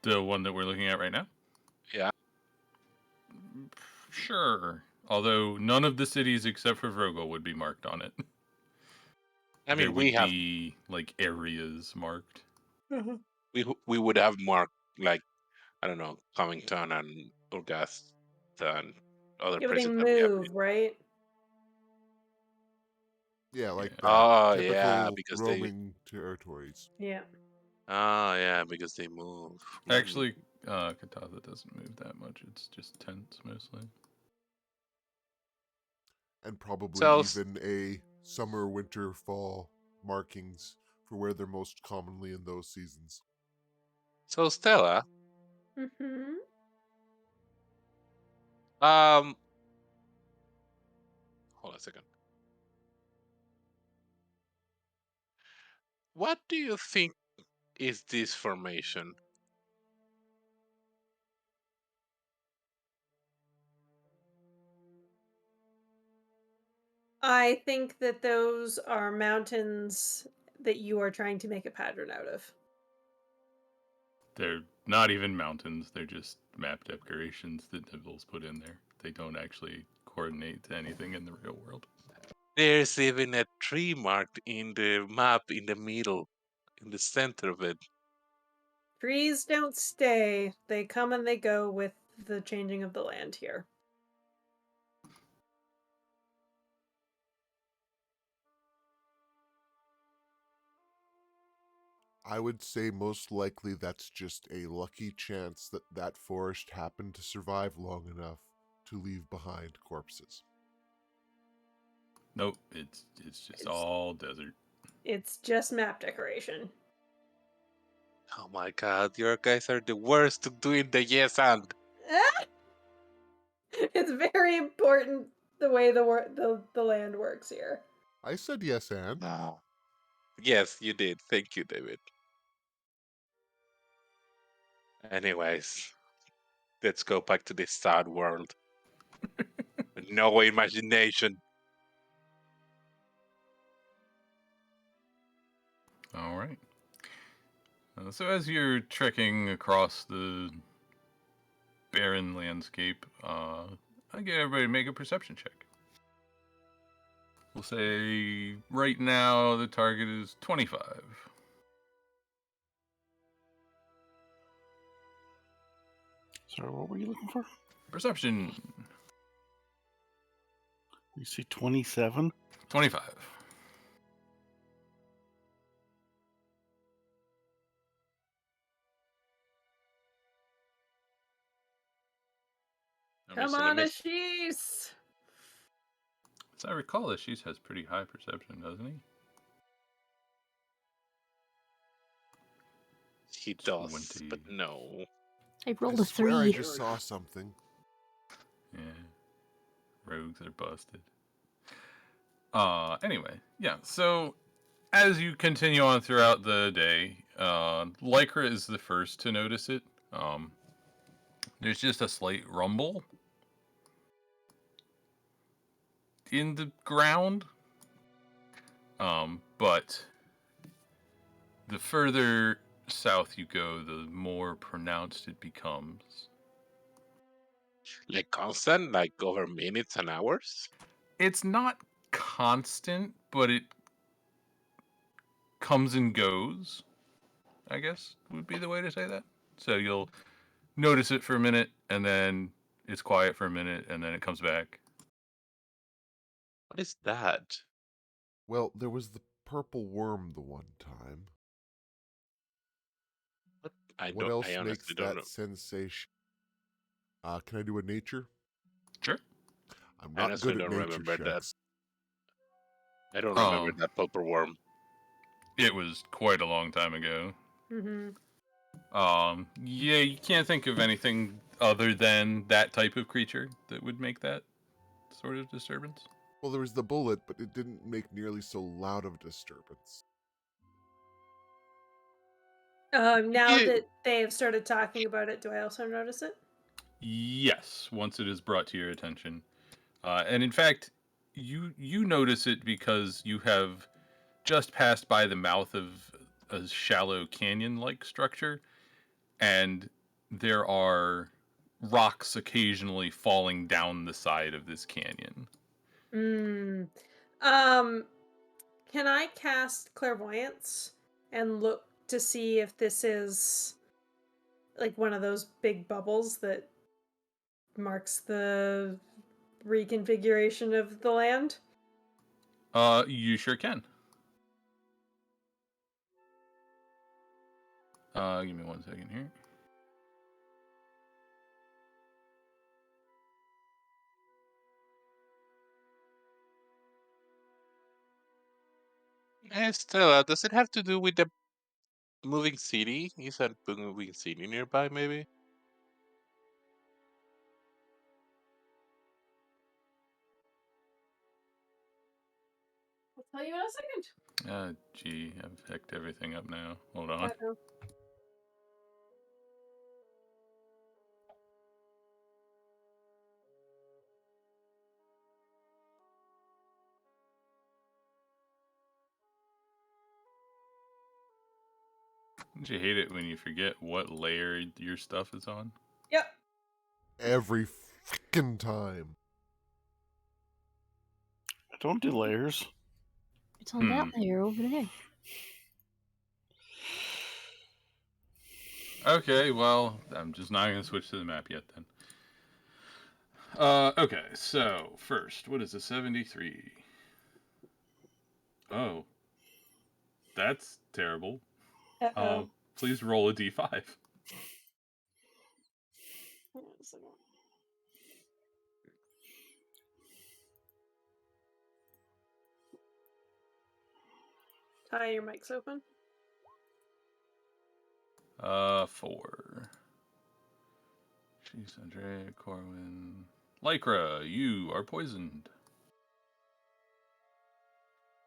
The one that we're looking at right now? Yeah. Sure. Although none of the cities except for Vroggoll would be marked on it. I There mean, we would have be like areas marked. we would have marked like I don't know Covington and Augusta and other Yeah, but they places that we have. move, right? Yeah, like Yeah. that. Oh yeah, Typical because they. roaming territories. Yeah. Oh yeah, because they move. Actually, Katava doesn't move that much. It's just tents mostly. And probably So even a summer, winter, fall markings for where they're most commonly in those seasons. so Stella, Mm-hmm. hold on a second. What do you think is this formation? I think that those are mountains that you are trying to make a pattern out of. They're not even mountains. They're just map decorations that Nibbles put in there. They don't actually coordinate to anything in the real world. There's even a tree marked in the map in the middle, in the center of it. Trees don't stay. They come and they go with the changing of the land here. I would say most likely that's just a lucky chance that that forest happened to survive long enough to leave behind corpses. Nope, it's just all desert. It's just map decoration. Oh my god, your guys are the worst at doing the yes and. It's very important the way the land works here. I said yes, and. No. Yes, you did. Thank you, David. Anyways, let's go back to this sad world. No imagination. All right. So as you're trekking across the barren landscape, I get everybody to make a perception check. We'll say right now the target is 25. Sorry, what were you looking for? Perception. You see 27? 25. Come on, Ashish! As I recall, Ashish has pretty high perception, doesn't he? He does, 20. but no. I I rolled a swear I 3. just saw something. Yeah. Rogues are busted. Anyway, yeah, so as you continue on throughout the day, Lycra is the first to notice it. There's just a slight rumble in the ground. But the further south you go, the more pronounced it becomes. Like constant, like over minutes and hours? It's not constant, but it comes and goes, I guess would be the way to say that. So you'll notice it for a minute, and then it's quiet for a minute, and then it comes back. What is that? Well, there was the purple worm the one time. What? What else I makes honestly don't know. that sensation? Can I do a nature? Sure. I'm I not honestly good at don't nature remember that. checks. I don't remember Um, that pulper worm. It was quite a long time ago. Mm-hmm. Yeah, you can't think of anything other than that type of creature that would make that sort of disturbance. Well, there was the bullet, but it didn't make nearly so loud of a disturbance. Now Yeah. that they have started talking about it, do I also notice it? Yes, once it is brought to your attention. And in fact, you notice it because you have just passed by the mouth of a shallow canyon-like structure, and there are rocks occasionally falling down the side of this canyon. Can I cast clairvoyance and look to see if this is like one of those big bubbles that marks the reconfiguration of the land? You sure can. Give me 1 second here. Stella, does it have to do with the moving city? You said moving city nearby, maybe? I'll tell you in a second. Gee, I've picked everything up now. Hold on. Uh-oh. Don't you hate it when you forget what layer your stuff is on? Yep. Every freaking time. I don't do layers. It's on that layer over there. Okay, well, I'm just not going to switch to the map yet then. Okay, so first, what is a 73? Oh, that's terrible. Uh-oh. Please roll a d5. Hang on a second. Ty, your mic's open. 4. Jeez, Andre, Corwin. Lycra, you are poisoned.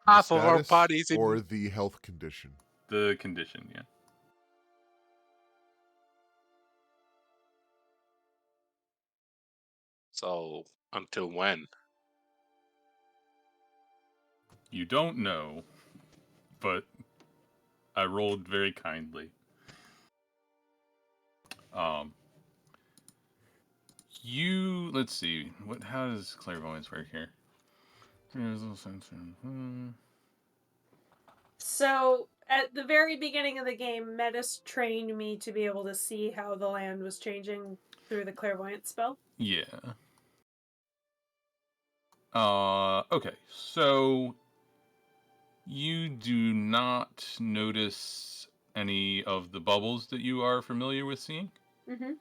The Half of our status bodies in... or the health condition? The condition, yeah. So, until when? You don't know, but I rolled very kindly. Let's see, how does clairvoyance work here? So, at the very beginning of the game, Metis trained me to be able to see how the land was changing through the clairvoyance spell. Yeah. Okay, so you do not notice any of the bubbles that you are familiar with seeing. Mm-hmm.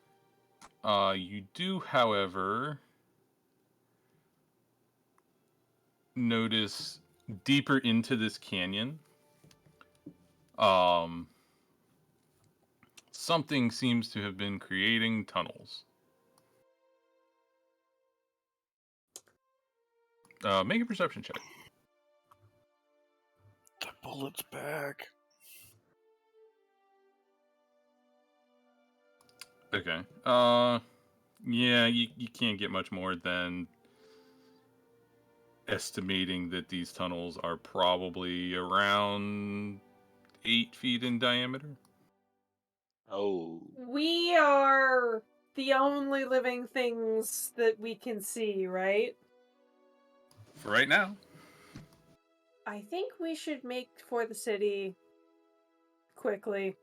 You do, however, notice deeper into this canyon, something seems to have been creating tunnels. Make a perception check. The bullet's back. Okay. Yeah, you can't get much more than estimating that these tunnels are probably around 8 feet in diameter. Oh. We are the only living things that we can see, right? For right now. I think we should make for the city quickly.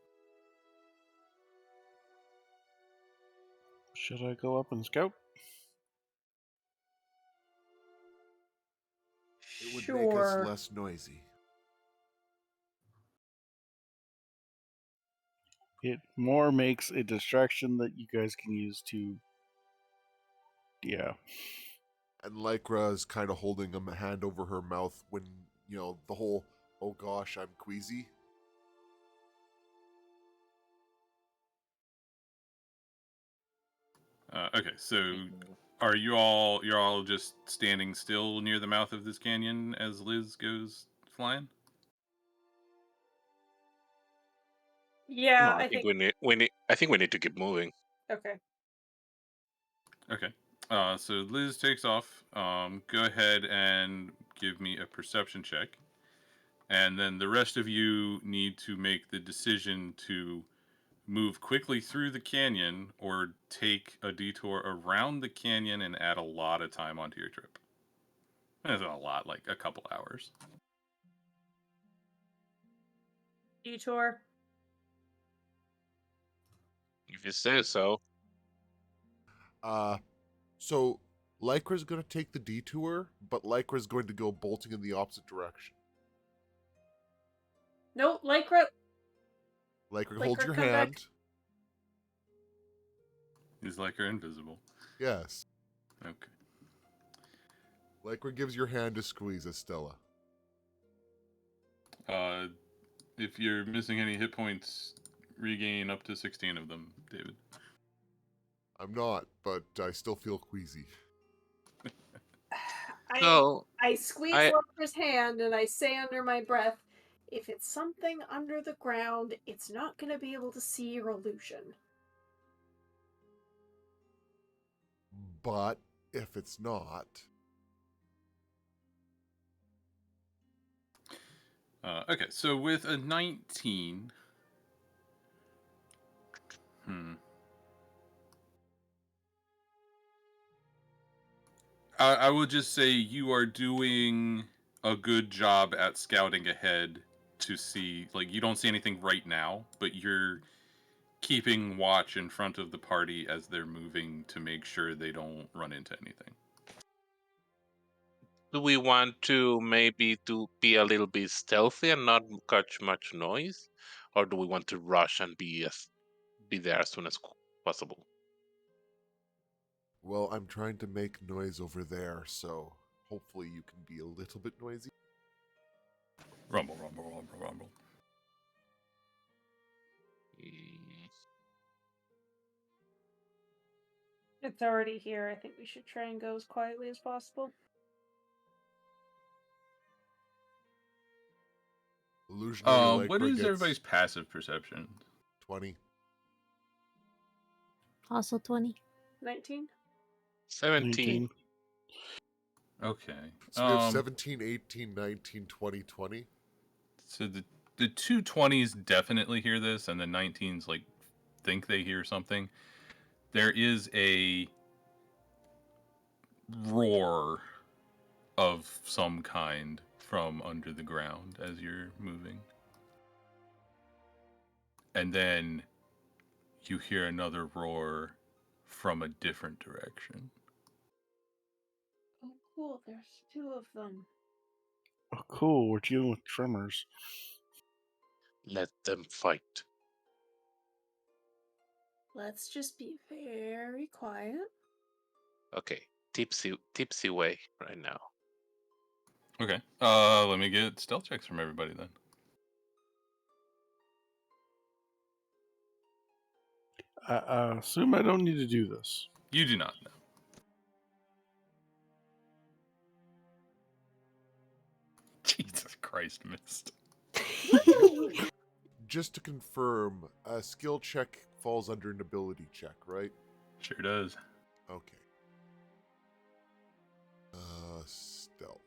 Should I go up and scout? It would make us less noisy. It more makes a distraction that you guys can use to... Yeah. And Lycra is kind of holding a hand over her mouth when, the whole, oh gosh, I'm queasy. Okay, so you're all just standing still near the mouth of this canyon as Liz goes flying? Yeah, No, I think we need to keep moving. Okay. Okay. So Liz takes off. Go ahead and give me a perception check. And then the rest of you need to make the decision to move quickly through the canyon or take a detour around the canyon and add a lot of time onto your trip. That's not a lot, like a couple hours. Detour. If you say so. So Lycra's going to take the detour, but Lycra's going to go bolting in the opposite direction. No, Lycra. Lycra, hold your come hand. back. Is Lycra invisible? Yes. Okay. Lycra gives your hand a squeeze, Estella. If you're missing any hit points, regain up to 16 of them, David. I'm not, but I still feel queasy. I squeeze Lycra's hand and I say under my breath, if it's something under the ground, it's not going to be able to see your illusion. But if it's not... Okay, so with a 19... I will just say you are doing a good job at scouting ahead to see, like, you don't see anything right now, but you're keeping watch in front of the party as they're moving to make sure they don't run into anything. Do we want to maybe to be a little bit stealthy and not catch much noise, or do we want to rush and be there as soon as possible? Well, I'm trying to make noise over there, so hopefully you can be a little bit noisy. Rumble, rumble, rumble, rumble. It's already here. I think we should try and go as quietly as possible. Illusionary what Lycra is gets everybody's passive perception? 20. Also 20. 19? 17. Okay. So we have 17, 18, 19, 20, 20. So the two 20s definitely hear this, and the 19s like think they hear something. There is a roar of some kind from under the ground as you're moving. And then you hear another roar from a different direction. Oh, cool. There's two of them. Oh, cool. We're dealing with tremors. Let them fight. Let's just be very quiet. Okay, tipsy way right now. Okay. Let me get stealth checks from everybody then. I assume I don't need to do this. You do not know. Jesus Christ, missed. Just to confirm, a skill check falls under an ability check, right? Sure does. Okay. Stealth.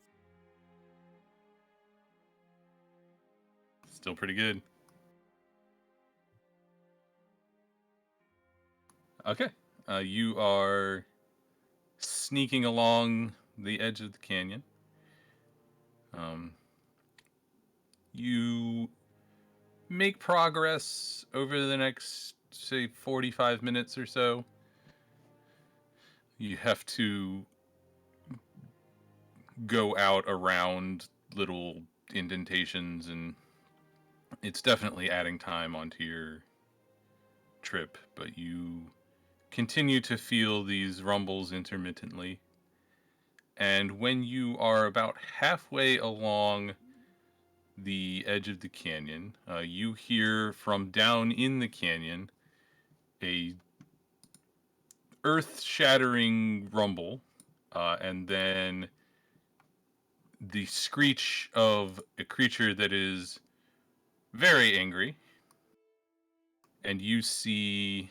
Still pretty good. Okay. You are sneaking along the edge of the canyon. You make progress over the next, say, 45 minutes or so. You have to go out around little indentations, and it's definitely adding time onto your trip, but you continue to feel these rumbles intermittently. And when you are about halfway along the edge of the canyon, you hear from down in the canyon a earth-shattering rumble, and then the screech of a creature that is very angry. And you see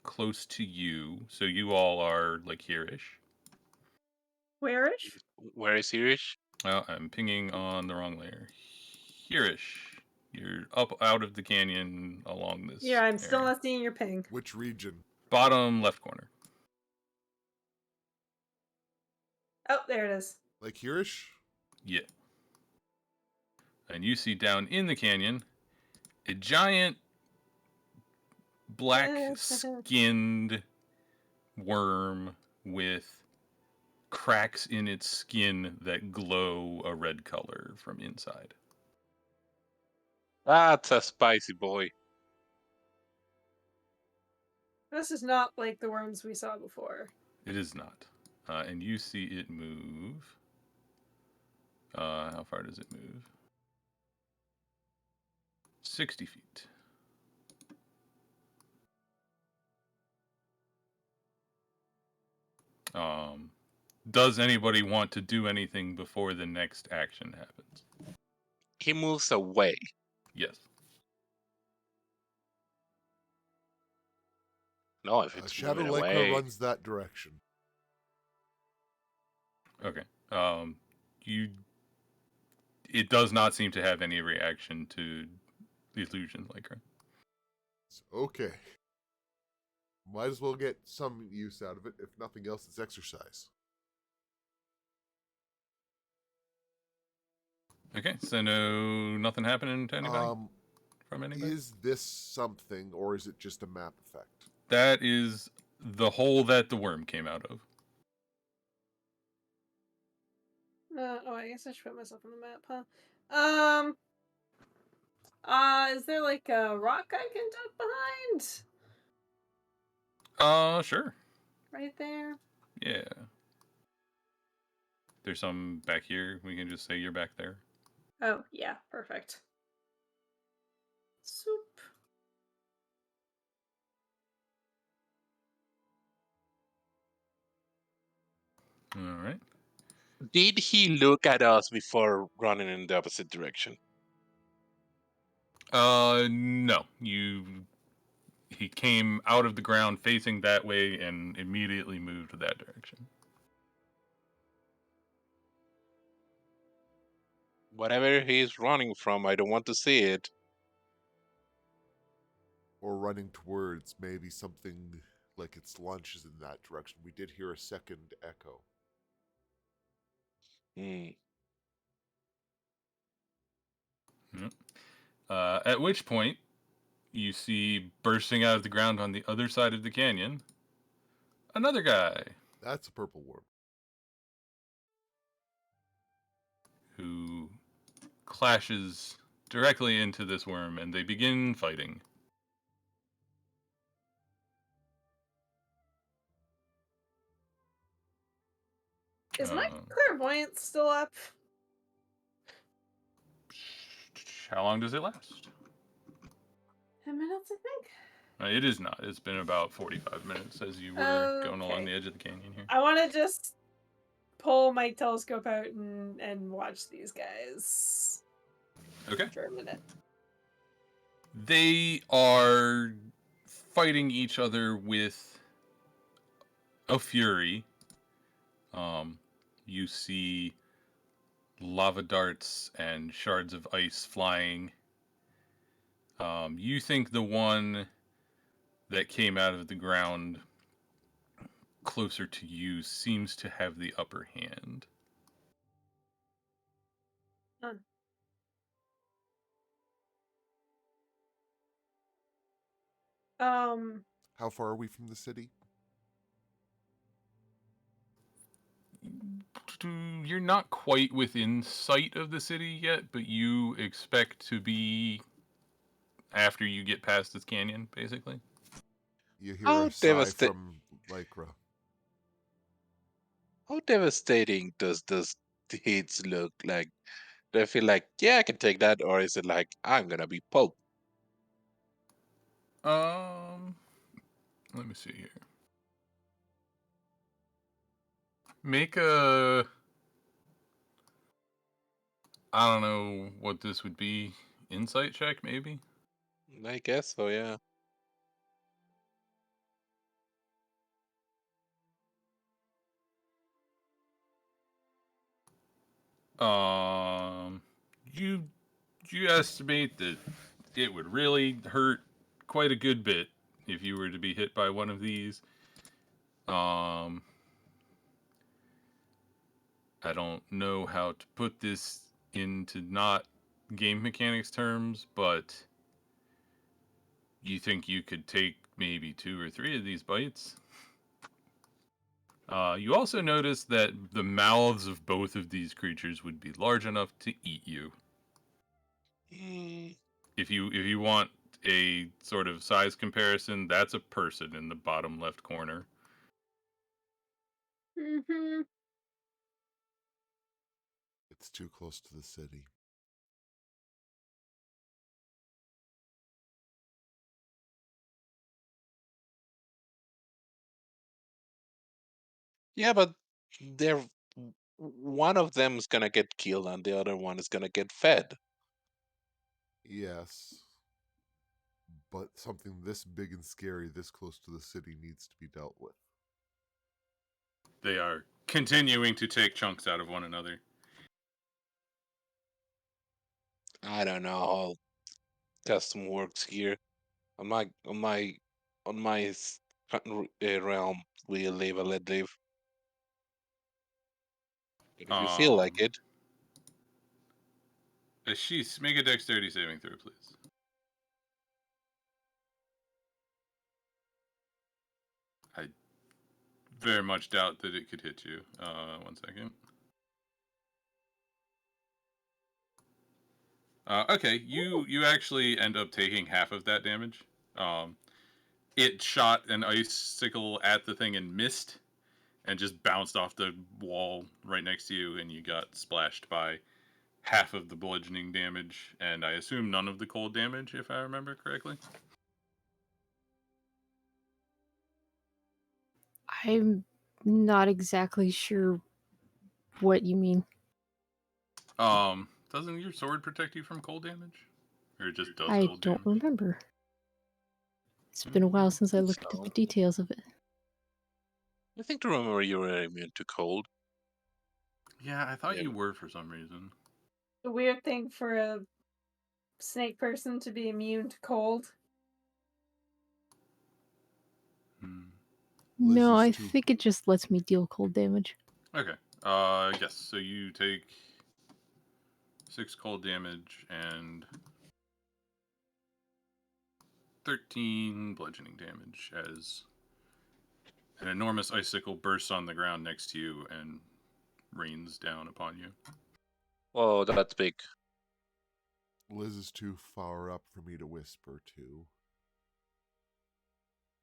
close to you, so you all are like here-ish. Where-ish? Where is Irish? Oh, I'm pinging on the wrong layer. Here-ish. You're up out of the canyon along this. Yeah, I'm still area. not seeing your ping. Which region? Bottom left corner. Oh, there it is. Like hereish? Yeah. And you see down in the canyon a giant black-skinned worm with cracks in its skin that glow a red color from inside. That's a spicy boy. This is not like the worms we saw before. It is not. And you see it move. How far does it move? 60 feet. Does anybody want to do anything before the next action happens? He moves away. Yes. No, if it's Shadow moving Lycra away. runs that direction. Okay. It does not seem to have any reaction to the illusion Lycra. Okay. Might as well get some use out of it. If nothing else, it's exercise. Okay, so nothing happening to anybody from anybody? Is this something, or is it just a map effect? That is the hole that the worm came out of. Oh, I guess I should put myself on the map, huh? Is there like a rock I can duck behind? Sure. Right there. Yeah. There's some back here. We can just say you're back there. Oh, yeah, perfect. Soup. All right. Did he look at us before running in the opposite direction? No. He came out of the ground facing that way and immediately moved that direction. Whatever he's running from, I don't want to see it. Or running towards maybe something like its lunch is in that direction. We did hear a second echo. Hmm. Yep. At which point, you see bursting out of the ground on the other side of the canyon another guy That's a purple worm. who clashes directly into this worm and they begin fighting. Is my Uh, clairvoyance still up? how long does it last? 10 minutes, I think. It is not. It's been about 45 minutes as you were going along the edge of the canyon here. I want to just pull my telescope out and watch these guys. Okay. For a minute. They are fighting each other with a fury. You see lava darts and shards of ice flying. You think the one that came out of the ground closer to you seems to have the upper hand. How far are we from the city? You're not quite within sight of the city yet, but you expect to be after you get past this canyon, basically. You hear How a sigh from Lycra. How devastating does the hits look like? Do I feel like, yeah, I can take that, or is it like I'm gonna be poked? Let me see here. Make a, I don't know what this would be, insight check maybe? I guess so, yeah. You you estimate that it would really hurt quite a good bit if you were to be hit by one of these. I don't know how to put this into not game mechanics terms, but you think you could take maybe 2 or 3 of these bites. You also notice that the mouths of both of these creatures would be large enough to eat you. Mm, If you want a sort of size comparison, that's a person in the bottom left corner. Mm-hmm. It's too close to the city. yeah, but they're one of them is gonna get killed and the other one is gonna get fed. Yes. But something this big and scary, this close to the city, needs to be dealt with. They are continuing to take chunks out of one another. I don't know how custom works here. On my on my on my realm, we live and let live. If you feel like it, Ashish, make a dexterity saving throw, please. I very much doubt that it could hit you. 1 second. Okay, you actually end up taking half of that damage. It shot an icicle at the thing and missed, and just bounced off the wall right next to you, and you got splashed by half of the bludgeoning damage, and I assume none of the cold damage, if I remember correctly. I'm not exactly sure what you mean. Doesn't your sword protect you from cold damage? Or it just does I cold don't damage? remember. It's been a while since I looked at the so details of it. I think to remember you were immune to cold. Yeah, I thought Yeah. you were for some reason. A weird thing for a snake person to be immune to cold. Hmm. Liz No, is I too. think it just lets me deal cold damage. Okay. Yes. So you take 6 cold damage and 13 bludgeoning damage as an enormous icicle bursts on the ground next to you and rains down upon you. Oh, that's big. Liz is too far up for me to whisper to.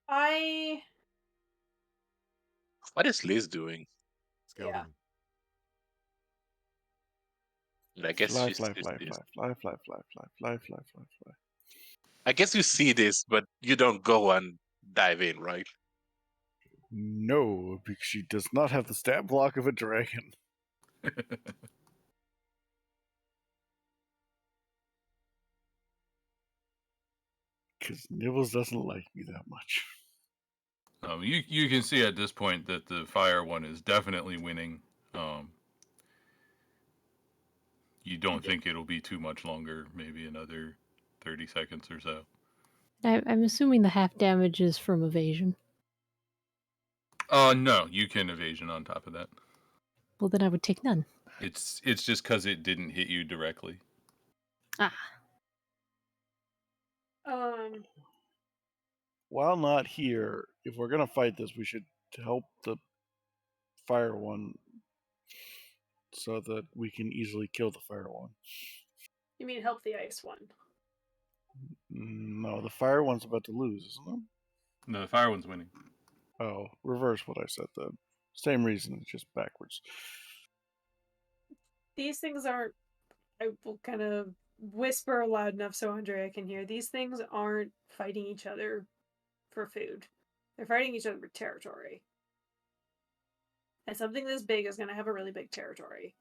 I What is Liz doing? Scouting. I guess Fly, she's, fly, she's, fly, she's- fly, fly, fly, fly, fly, fly, fly, fly, fly. I guess you see this, but you don't go and dive in, right? No, because she does not have the stat block of a dragon. Because Nibbles doesn't like me that much. You can see at this point that the fire one is definitely winning. You don't think it'll be too much longer, maybe another 30 seconds or so. I'm assuming the half damage is from evasion. No, you can evasion on top of that. Well, then I would take none. It's just because it didn't hit you directly. Ah, While not here, if we're gonna fight this, we should help the fire one so that we can easily kill the fire one. You mean help the ice one? No, the fire one's about to lose, isn't it? No, the fire one's winning. Oh, reverse what I said then. Same reason, it's just backwards. These things aren't. I will kind of whisper loud enough so Andrea can hear. These things aren't fighting each other for food. They're fighting each other for territory. And something this big is going to have a really big territory.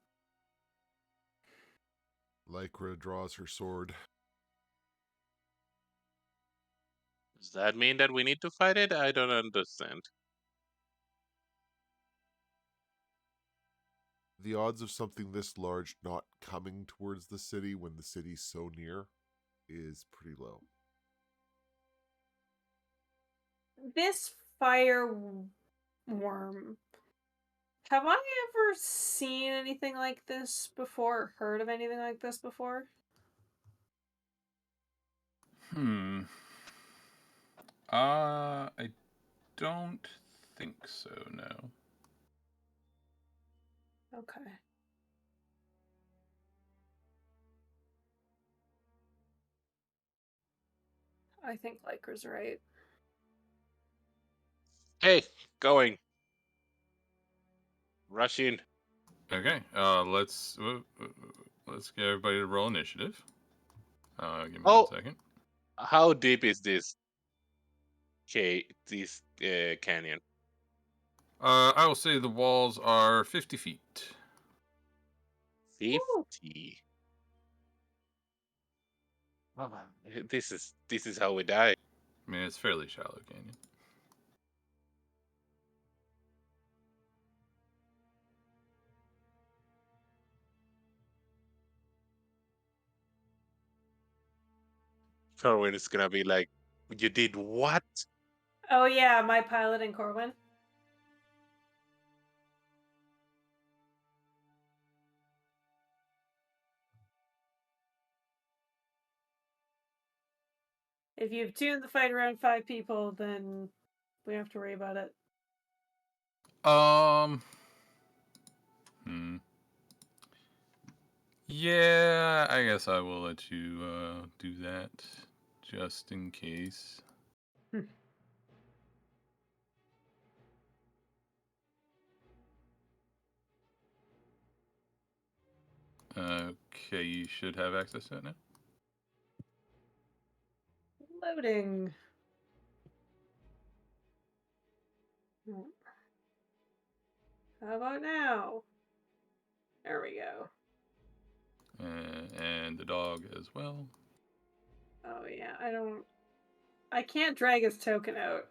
Lycra draws her sword. Does that mean that we need to fight it? I don't understand. the odds of something this large not coming towards the city when the city's so near is pretty low. This fire worm. Have I ever seen anything like this before, or heard of anything like this before? I don't think so, no. Okay. I think Liker's right. Hey, going. Rush in. Okay, let's get everybody to roll initiative. Give me Oh. 1 second. How deep is this canyon? I will say the walls are 50 feet. 50. Oh, this is how we die. I mean, it's fairly shallow canyon. Corwin is gonna be like, you did what? Oh yeah, my pilot and Corwin. If you've tuned the fight around 5 people, then we don't have to worry about it. Yeah, I guess I will let you do that, just in case. Okay, you should have access to it now. Loading. How about now? There we go. And the dog as well. Oh yeah, I can't drag his token out.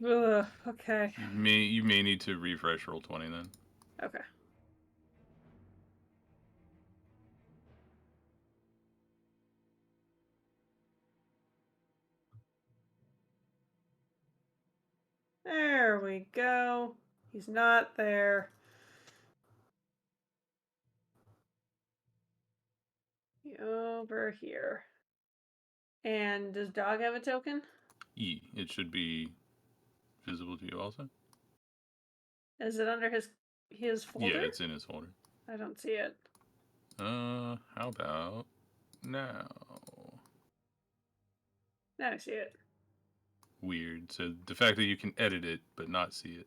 Ugh, okay. You may need to refresh Roll20 then. Okay. There we go. He's not there. Over here. And does dog have a token? E. It should be visible to you also. Is it under his folder? Yeah, it's in his folder. I don't see it. How about now? Now I see it. Weird. So the fact that you can edit it but not see it.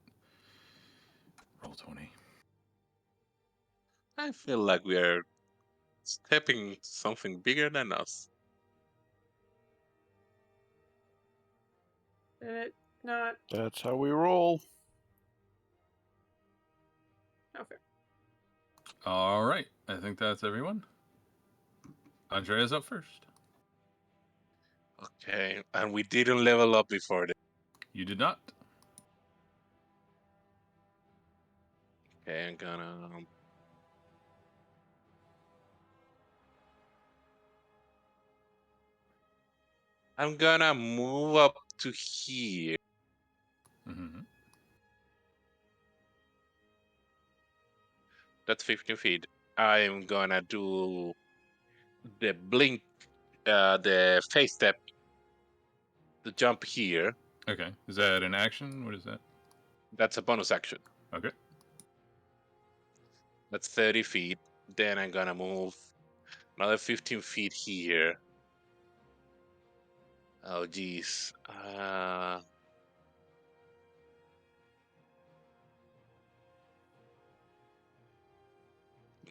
Roll20. I feel like we are stepping something bigger than us. Did it not? That's how we roll. Okay. All right. I think that's everyone. Andrea's up first. Okay, and we didn't level up before this. You did not. Okay, I'm gonna. I'm gonna move up to here. Mm-hmm. That's 15 feet. I'm gonna do the blink, the face step, the jump here. Okay. Is that an action? What is that? That's a bonus action. Okay. That's 30 feet. Then I'm gonna move another 15 feet here. Oh, geez.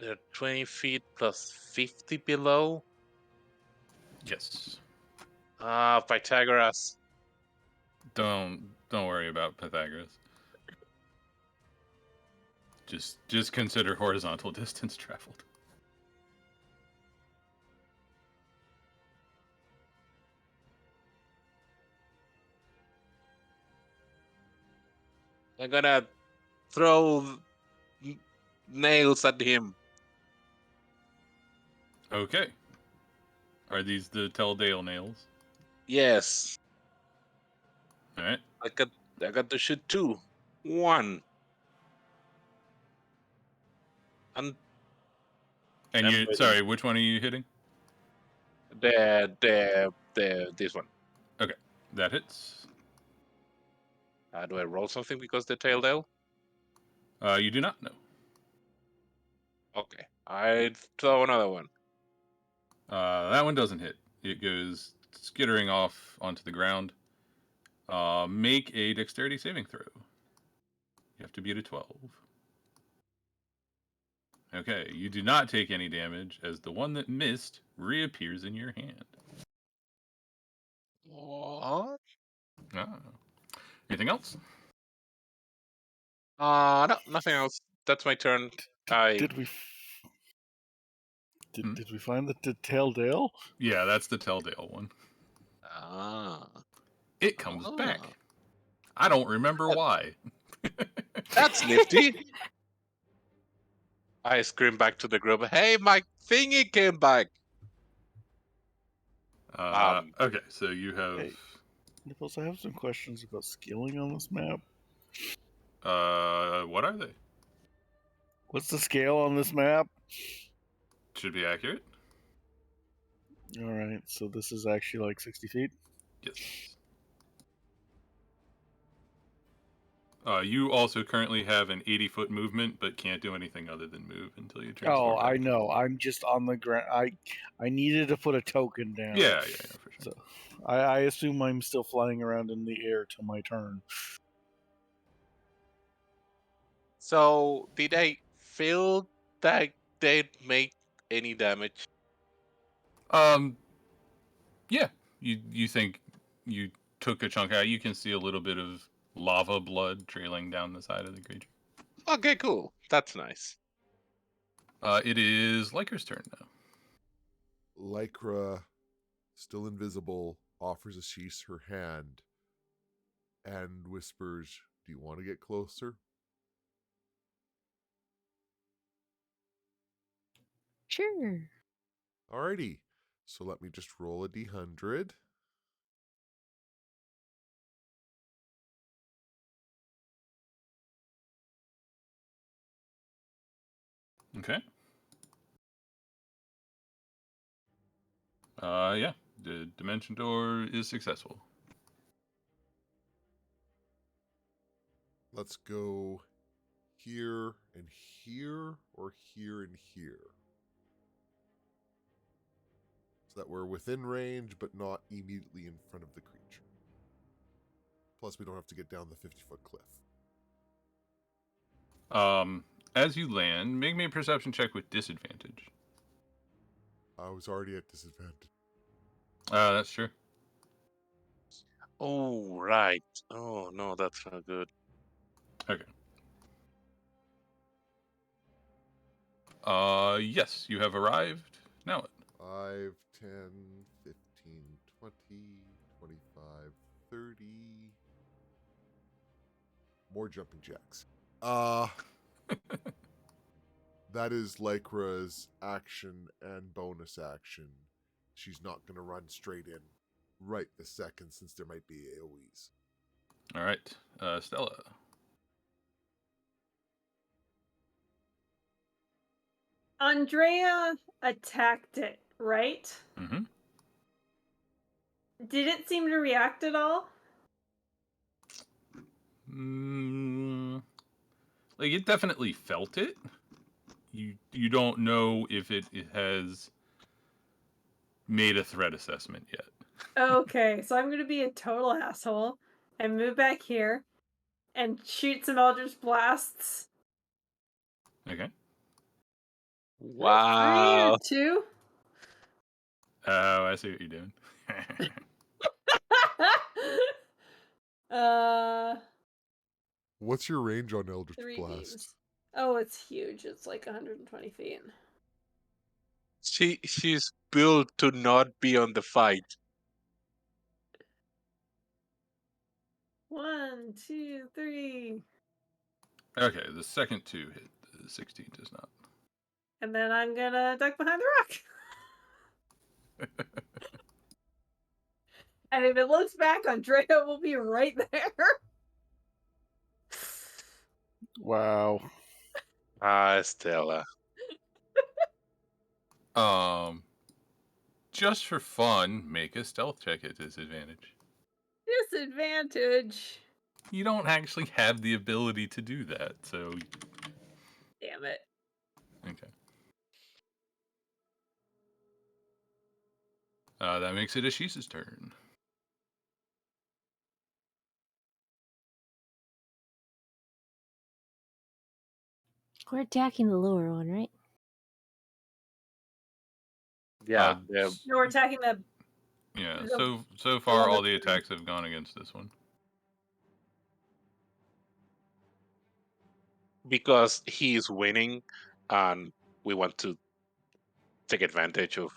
They're 20 feet plus 50 below. Yes. Pythagoras. Don't worry about Pythagoras. Just consider horizontal distance traveled. I'm gonna throw nails at him. Okay. Are these the Telldale nails? Yes. All right. I got to shoot 2. 1. And And I'm you, ready. sorry, which one are you hitting? This one. Okay, that hits. Do I roll something because the Taildale? You do not know. Okay. I throw another one. That one doesn't hit. It goes skittering off onto the ground. Make a dexterity saving throw. You have to beat a 12. Okay, you do not take any damage as the one that missed reappears in your hand. What? Ah. Anything else? No, nothing else. That's my turn. Did we Hmm? did we find the Taildale? Yeah, that's the Telldale one. Ah. It comes Ah. back. I don't remember why. That's nifty. I scream back to the group, hey, my thingy came back. Okay, so you have. Hey. Nipples, I have some questions about scaling on this map. What are they? What's the scale on this map? Should be accurate. All right, so this is actually like 60 feet. Yes. You also currently have an 80-foot movement, but can't do anything other than move until you transform. Oh, back. I know. I'm just on the ground. I needed to put a token down. Yeah, for sure. So I assume I'm still flying around in the air till my turn. So, did I feel that they'd make any damage? Yeah. You think you took a chunk out? You can see a little bit of lava blood trailing down the side of the creature. Okay, cool. That's nice. It is Lycra's turn now. Lycra, still invisible, offers Ashish her hand and whispers, "Do you want to get closer?" Sure. Alrighty. So let me just roll a d100. Okay. Yeah. The dimension door is successful. Let's go here and here, or here and here. So that we're within range, but not immediately in front of the creature. Plus, we don't have to get down the 50-foot cliff. As you land, make me a perception check with disadvantage. I was already at disadvantage. That's true. Oh, right. Oh, no, that's not good. Okay. Yes, you have arrived. Now what? 5, 10, 15, 20, 25, 30. More jumping jacks. That is Lycra's action and bonus action. She's not going to run straight in right this second since there might be AoEs. All right. Stella. Andrea attacked it, right? Mm-hmm. Did it seem to react at all? Like it definitely felt it. You don't know if it has made a threat assessment yet. Okay, so I'm gonna be a total asshole and move back here and shoot some Eldritch Blasts. Okay. Wow. 3 or 2. Oh, I see what you're doing. uh, What's your range on Eldritch 3 Blast? beams. Oh, it's huge. It's like 120 feet. She's built to not be on the fight. 1, 2, 3. Okay, the second 2 hit. The 16 does not. And then I'm gonna duck behind the rock. And if it looks back, Andrea will be right there. Wow. Stella. Just for fun, make a stealth check at disadvantage. Disadvantage. You don't actually have the ability to do that, so. Damn it. Okay. That makes it Ashisa's turn. We're attacking the lower one, right? Yeah, No, we're attacking the. Yeah, The- so far one all the that's- attacks have gone against this one. because he's winning, and we want to take advantage of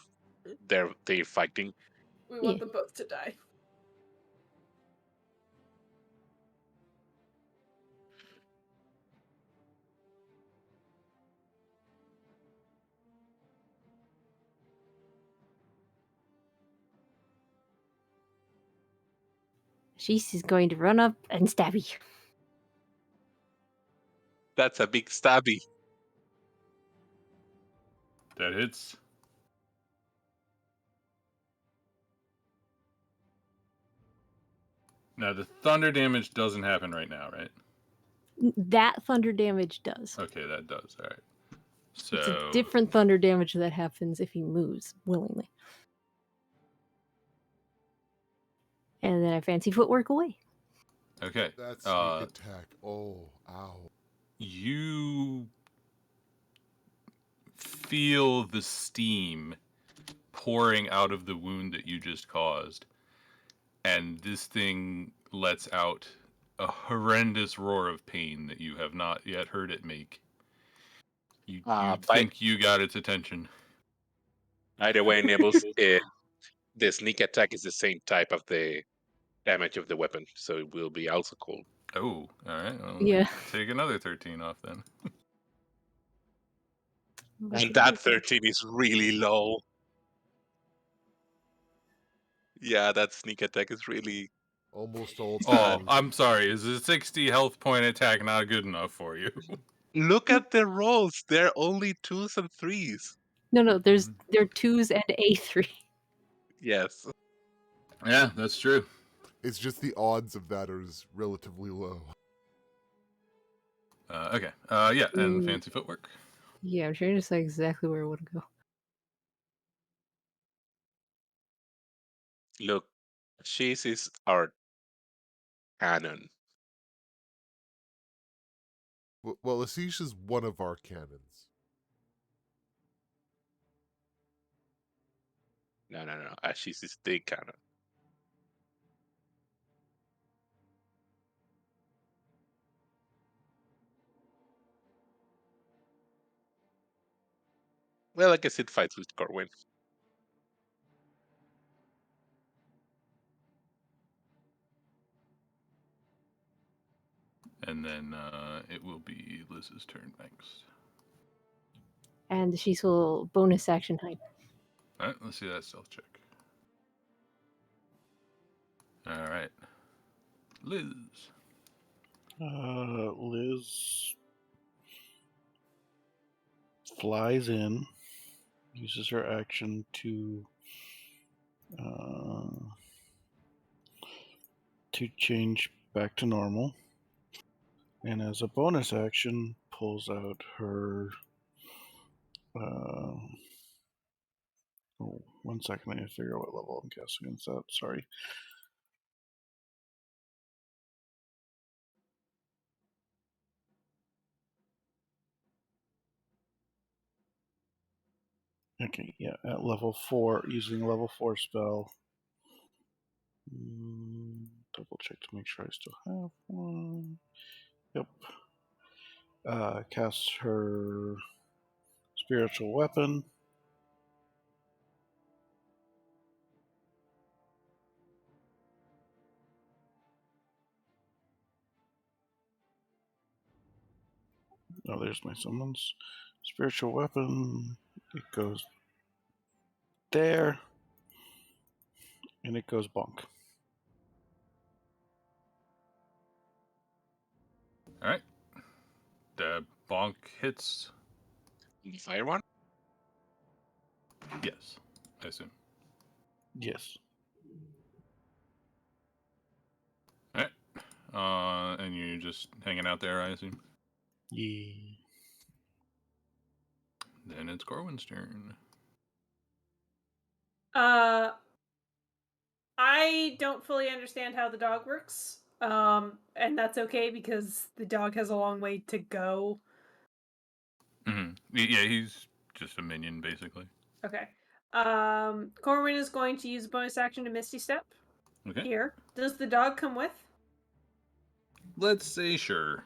their fighting. We want Yeah. them both to die. She's going to run up and stab you. That's a big stabby. That hits. Now the thunder damage doesn't happen right now, right? That thunder damage does. Okay, that does. All right. It's a So different thunder damage that happens if he moves willingly. And then I fancy footwork away. okay, That sneak attack. Oh, ow. you feel the steam pouring out of the wound that you just caused, and this thing lets out a horrendous roar of pain that you have not yet heard it make. You think you got its attention. By the way, Nibbles, the sneak attack is the same type of the damage of the weapon, so it will be also cool. Oh, all right. Well, Yeah. take another 13 off then. And that 13 is really low. Yeah, that sneak attack is really. Almost all Oh, time. I'm sorry. Is a 60 health point attack not good enough for you? Look at the rolls. They're only 2s and 3s. No, there are 2s and a 3. Yes. Yeah, that's true. It's just the odds of that are relatively low. Okay. Yeah, and fancy footwork. Yeah, I'm trying to decide exactly where I want to go. Look, she's is our cannon. Well, Ashish is one of our cannons. No. She's is the cannon. Well, I guess it fights with Corwin. And then it will be Liz's turn next. And she's will bonus action hide. All right, let's see that stealth check. All right. Liz. Liz flies in, uses her action to change back to normal, and as a bonus action, pulls out her. Oh, 1 second, I need to figure out what level I'm casting against that. Sorry. Okay, yeah, at level 4, using a level 4 spell. Double check to make sure I still have one. Yep. Casts her spiritual weapon. Oh, there's my summons. Spiritual weapon. It goes there. And it goes bonk. Alright. The bonk hits. The fire one? Yes, I assume. Yes. Alright. And you're just hanging out there, I assume? Yeah. Then it's Corwin's turn. I don't fully understand how the dog works. And that's okay because the dog has a long way to go. Mm-hmm. Yeah, he's just a minion, basically. Okay. Corwin is going to use a bonus action to Misty Step. Okay. Here. Does the dog come with? Let's say sure.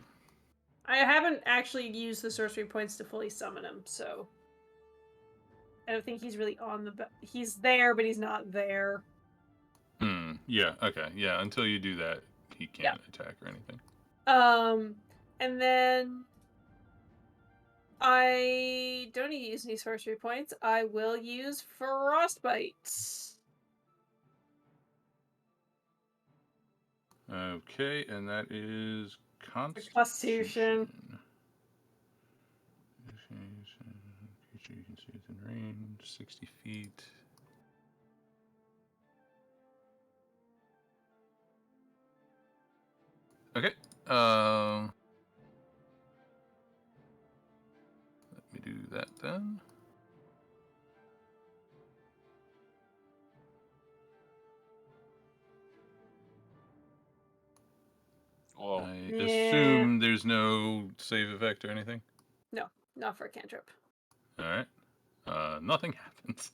I haven't actually used the sorcery points to fully summon him, so I don't think he's really on the. He's there, but he's not there. Yeah. Okay. Yeah. Until you do that, he can't attack or anything. And then I don't need to use any sorcery points. I will use Frostbite. Okay, and that is Constitution. Constitution. Creature you can see within range, 60 feet. Okay. Let me do that then. Oh, I Yeah. assume there's no save effect or anything. No, not for a cantrip. All right. Nothing happens.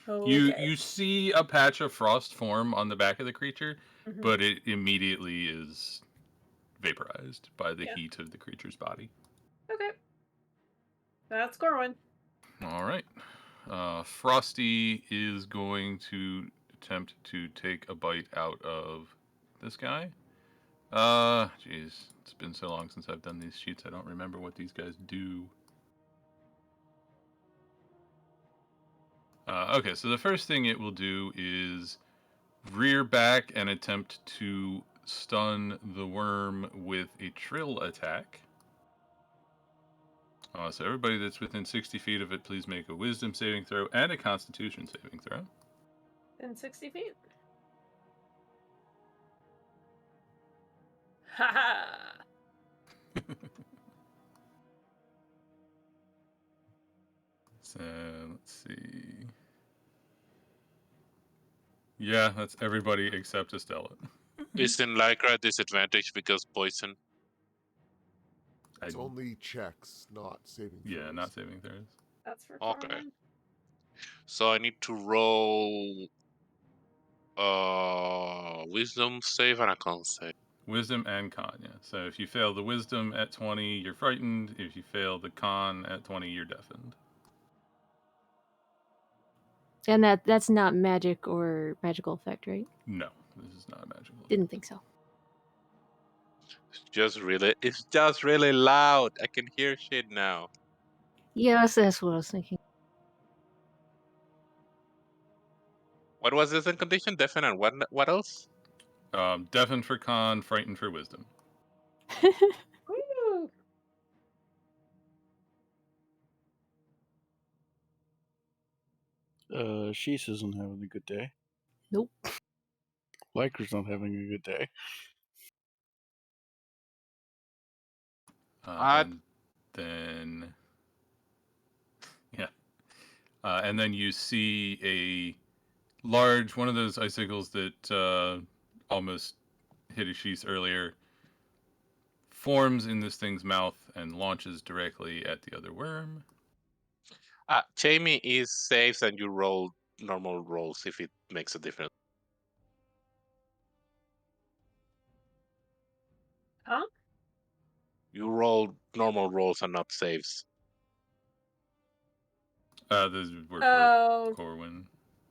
Okay. You see a patch of frost form on the back of the creature, Mhm. but it immediately is vaporized by the Yeah. heat of the creature's body. Okay. That's Corwin. All right. Frosty is going to attempt to take a bite out of this guy. Jeez, it's been so long since I've done these sheets. I don't remember what these guys do. Okay, so the first thing it will do is rear back and attempt to stun the worm with a trill attack. So everybody that's within 60 feet of it, please make a wisdom saving throw and a constitution saving throw. In 60 feet. Haha. So let's see. Yeah, that's everybody except Estella. is in Lycra disadvantage because poison? It's only checks, not saving throws. Yeah, not saving throws. That's for Okay. Corwin. So I need to roll wisdom save and a con save. Wisdom and con, yeah. So if you fail the wisdom at 20, you're frightened. If you fail the con at 20, you're deafened. And that's not magic or magical effect, right? No, this is not a magical effect. Didn't think so. It's just really loud. I can hear shit now. Yes, that's what I was thinking. What was this in condition? Deafen and what else? Deafened for con, frightened for wisdom. Woo! Sheese isn't having a good day. Nope. Liker's not having a good day. And then, yeah. And then you see a large, one of those icicles that almost hit Ashish earlier, forms in this thing's mouth and launches directly at the other worm. Jamie is safe and you roll normal rolls if it makes a difference. Huh? You roll normal rolls and not saves. Those were for Oh, Corwin.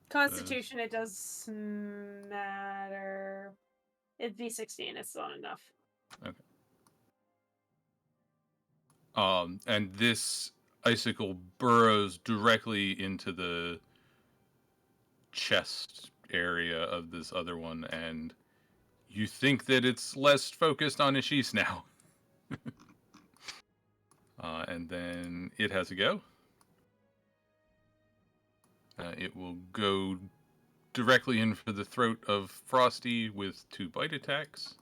Constitution, it does matter. It'd be 16, it's not enough. And this icicle burrows directly into the chest area of this other one, and you think that it's less focused on Ishis now. And then it has a go. It will go directly in for the throat of Frosty with 2 bite attacks.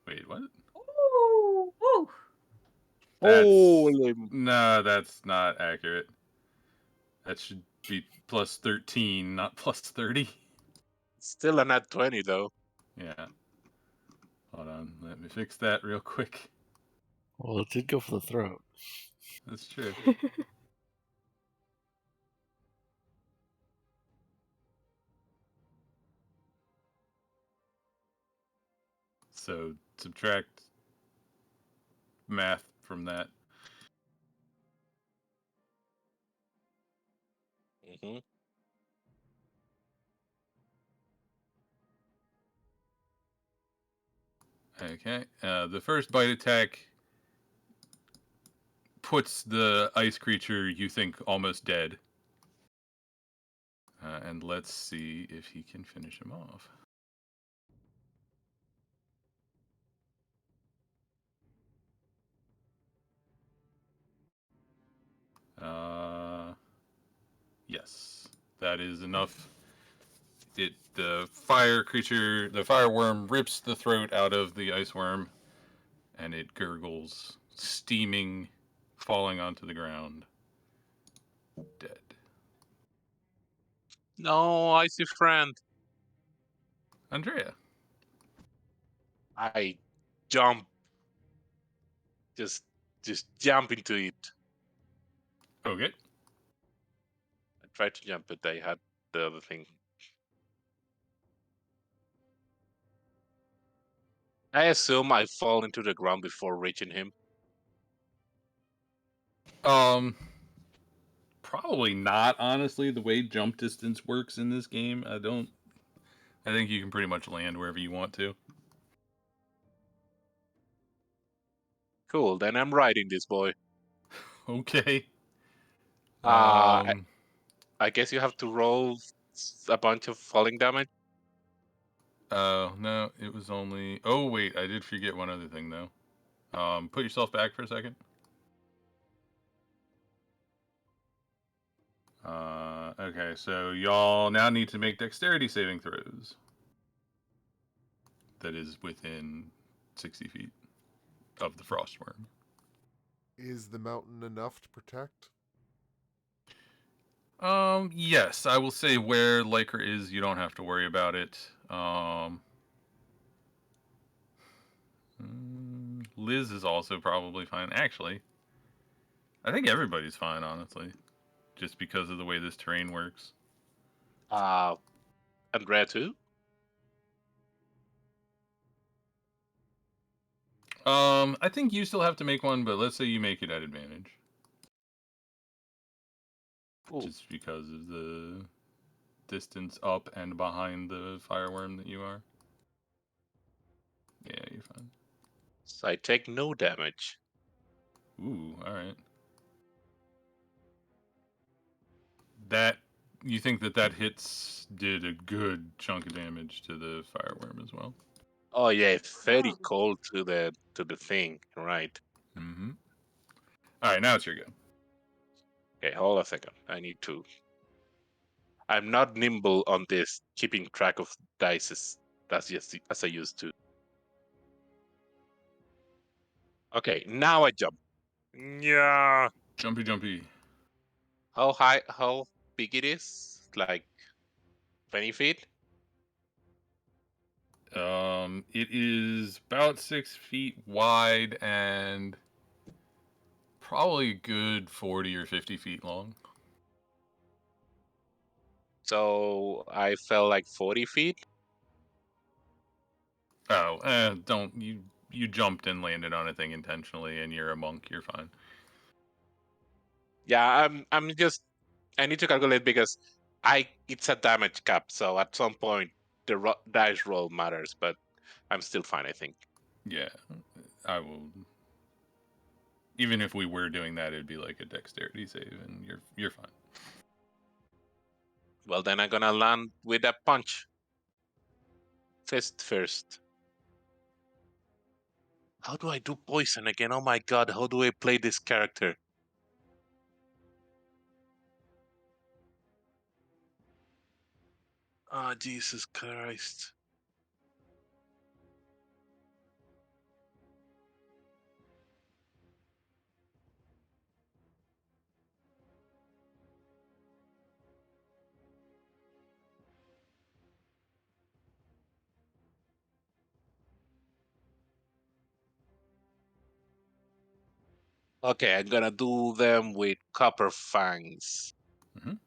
Wait, what? Ooh, woo. Holy. No, that's not accurate. That should be plus 13, not plus 30. Still a nat 20, though. Yeah. Hold on, let me fix that real quick. Well, it did go for the throat. That's true. So subtract math from that. Hmm. Okay. The first bite attack puts the ice creature you think almost dead. And let's see if he can finish him off. Yes, that is enough. The fire creature, the fireworm, rips the throat out of the ice worm, and it gurgles, steaming, falling onto the ground, dead. No, icy friend. Andrea. I jump. Just jump into it. Okay. I tried to jump, but I had the other thing. I assume I fall into the ground before reaching him. Probably not, honestly. The way jump distance works in this game, I think you can pretty much land wherever you want to. Cool, then I'm riding this boy. Okay. I guess you have to roll a bunch of falling damage. Oh, no, it was only... Oh, wait, I did forget one other thing, though. Put yourself back for a second. Okay, so y'all now need to make dexterity saving throws. That is within 60 feet of the frostworm. Is the mountain enough to protect? Yes, I will say where Lycra is, you don't have to worry about it. Liz is also probably fine. Actually, I think everybody's fine, honestly, just because of the way this terrain works. Andrea too? I think you still have to make one, but let's say you make it at advantage. Ooh. Just because of the distance up and behind the fireworm that you are. Yeah, you're fine. So I take no damage. Ooh, alright. That, you think that hits did a good chunk of damage to the fireworm as well. Oh yeah, it's very Wow. cold to the thing, right? Mm-hmm. Alright, now it's your go. Okay, hold a second. I need to. I'm not nimble on this, keeping track of dice as I used to. Okay, now I jump. Yeah. Jumpy, jumpy. How high? How big it is? Like 20 feet? It is about 6 feet wide and probably a good 40 or 50 feet long. So I fell like 40 feet. Oh, don't you jumped and landed on a thing intentionally, and you're a monk. You're fine. Yeah, I'm just. I need to calculate because it's a damage cap. So at some point the dice roll matters, but I'm still fine, I think. Yeah, I will. Even if we were doing that, it'd be like a dexterity save, and you're fine. Well, then I'm gonna land with a punch. Fist first. How do I do poison again? Oh my god, how do I play this character? Ah, Jesus Christ. Okay, I'm gonna do them with copper fangs. Mhm.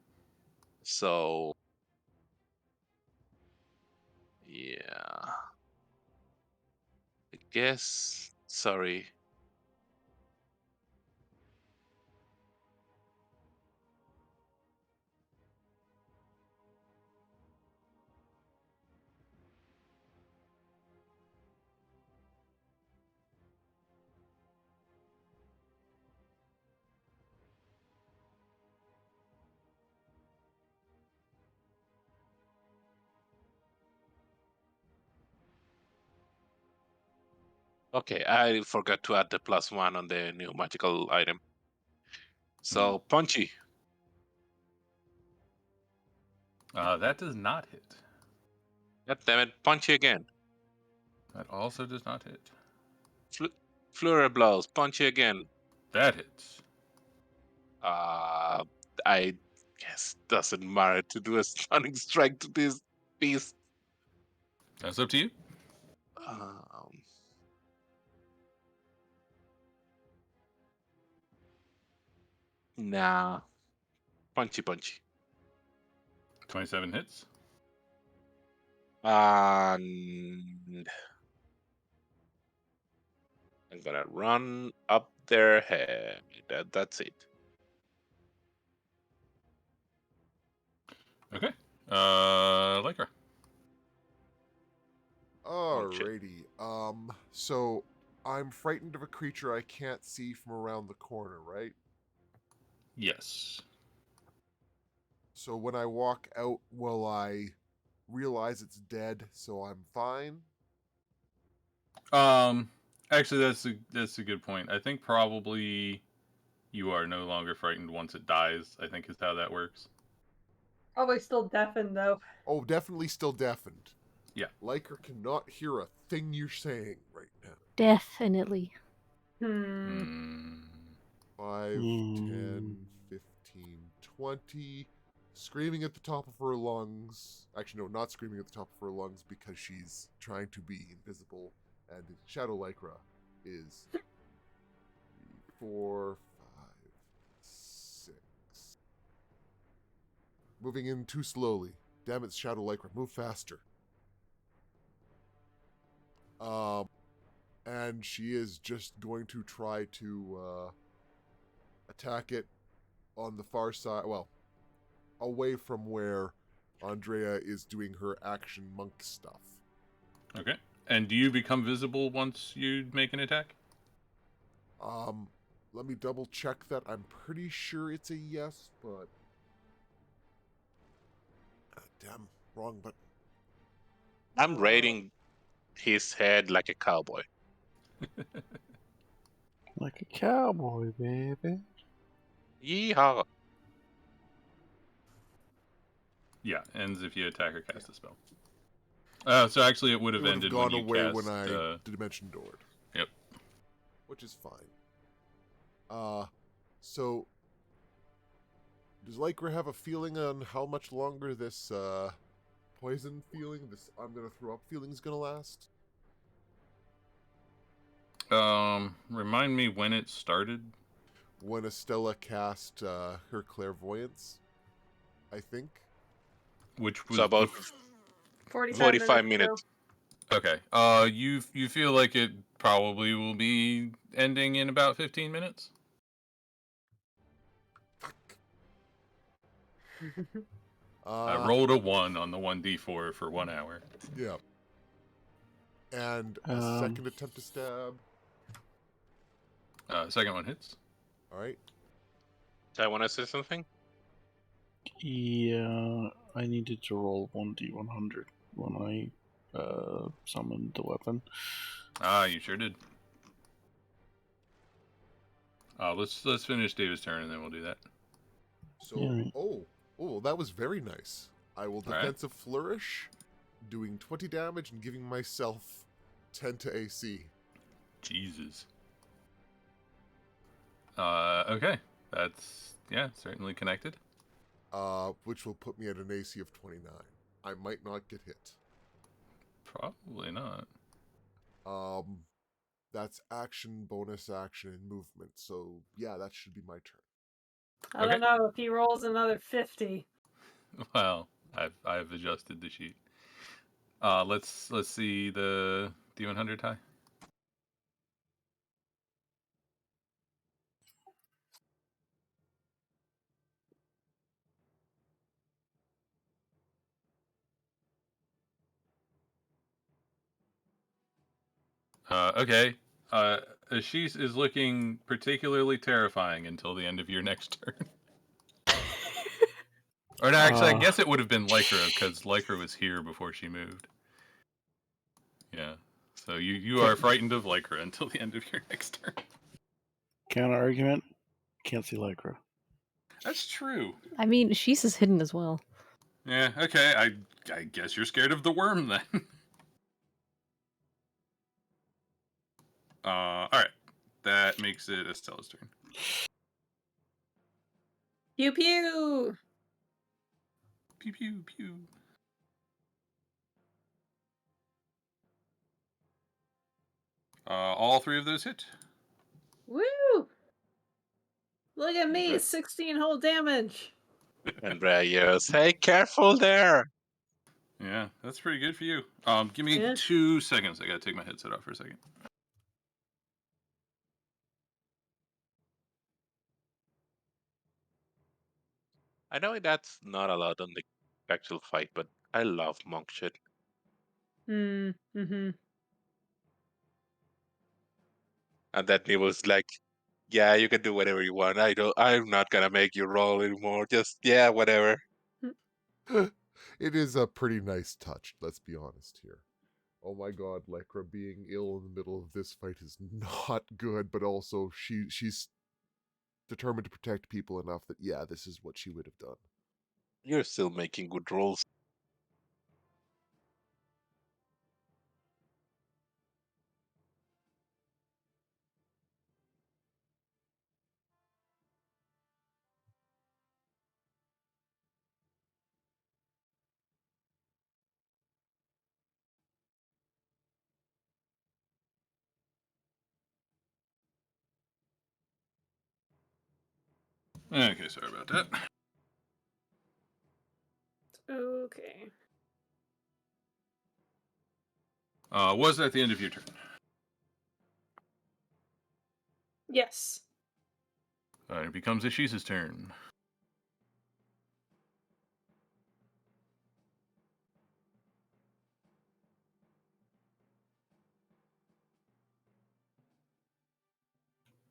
So, yeah. I guess. Sorry. Okay, I forgot to add the +1 on the new magical item. So, punchy. That does not hit. God damn it, punchy again. That also does not hit. Flurry blows, punchy again. That hits. I guess doesn't matter to do a stunning strike to this beast. That's up to you. Um, nah, punchy. 27 hits. And I'm gonna run up their head. That's it. Okay. Lycra. Alrighty. So I'm frightened of a creature I can't see from around the corner, right? Yes. So when I walk out, will I realize it's dead, so I'm fine? Actually, that's a good point. I think probably you are no longer frightened once it dies. I think is how that works. Probably still deafened though. Oh, definitely still deafened. Yeah. Liker cannot hear a thing you're saying right now. Definitely. Hmm. 5, 10, 15, 20. Screaming at the top of her lungs. Actually, no, not screaming at the top of her lungs because she's trying to be invisible. And Shadow Lycra is 3, 4, 5, 6. Moving in too slowly. Damn it, Shadow Lycra, move faster. And she is just going to try to attack it on the far side. Well, away from where Andrea is doing her action monk stuff. Okay. And do you become visible once you make an attack? Let me double check that. I'm pretty sure it's a yes, but damn, wrong button. I'm raiding his head like a cowboy. Like a cowboy, baby. Yeehaw! Yeah, ends if you attack or cast a spell. So actually, it would have It would have ended gone when you away cast. when I dimension doored. Yep. Which is fine. So does Lycra have a feeling on how much longer this poison feeling, this I'm gonna throw up feeling is gonna last? Remind me when it started. When Estella cast her clairvoyance, I think. Which was So about 45 45 minutes. minutes. Okay. You feel like it probably will be ending in about 15 minutes. I rolled a 1 on the 1d4 for 1 hour. Yeah. And a second attempt to stab. Second one hits. All right. Do I want to say something? Yeah, I needed to roll 1d100 when I summoned the weapon. You sure did. Let's finish David's turn and then we'll do that. So, Yeah. that was very nice. I will All right. defensive flourish, doing 20 damage and giving myself 10 to AC. Jesus. Okay. That's, certainly connected. Which will put me at an AC of 29. I might not get hit. Probably not. That's action, bonus action, and movement. So, yeah, that should be my turn. I don't know if he rolls another 50. Well, I've adjusted the sheet. Let's see the D100 tie. Okay. Ashish is looking particularly terrifying until the end of your next turn. Or no, actually, I guess it would have been Lycra, because Lycra was here before she moved. Yeah. So you are frightened of Lycra until the end of your next turn. Counter argument, can't see Lycra. That's true. I mean, she's is hidden as well. Yeah, okay. I guess you're scared of the worm then. Alright. That makes it Estella's turn. Pew pew! Pew pew pew. All three of those hit. Woo! Look at me, 16 whole damage. And yells, "Hey, careful there!" Yeah, that's pretty good for you. Give me Yeah. 2 seconds. I gotta take my headset off for a second. I know that's not allowed on the actual fight, but I love monk shit. Mm-hmm. And that he was like, "Yeah, you can do whatever you want. I'm not gonna make you roll anymore. Just whatever." It is a pretty nice touch, let's be honest here. Oh my god, Lycra being ill in the middle of this fight is not good, but also she's determined to protect people enough that, this is what she would have done. You're still making good rolls. Okay, sorry about that. Okay. Was that the end of your turn? Yes. Alright, it becomes Ashisa's turn.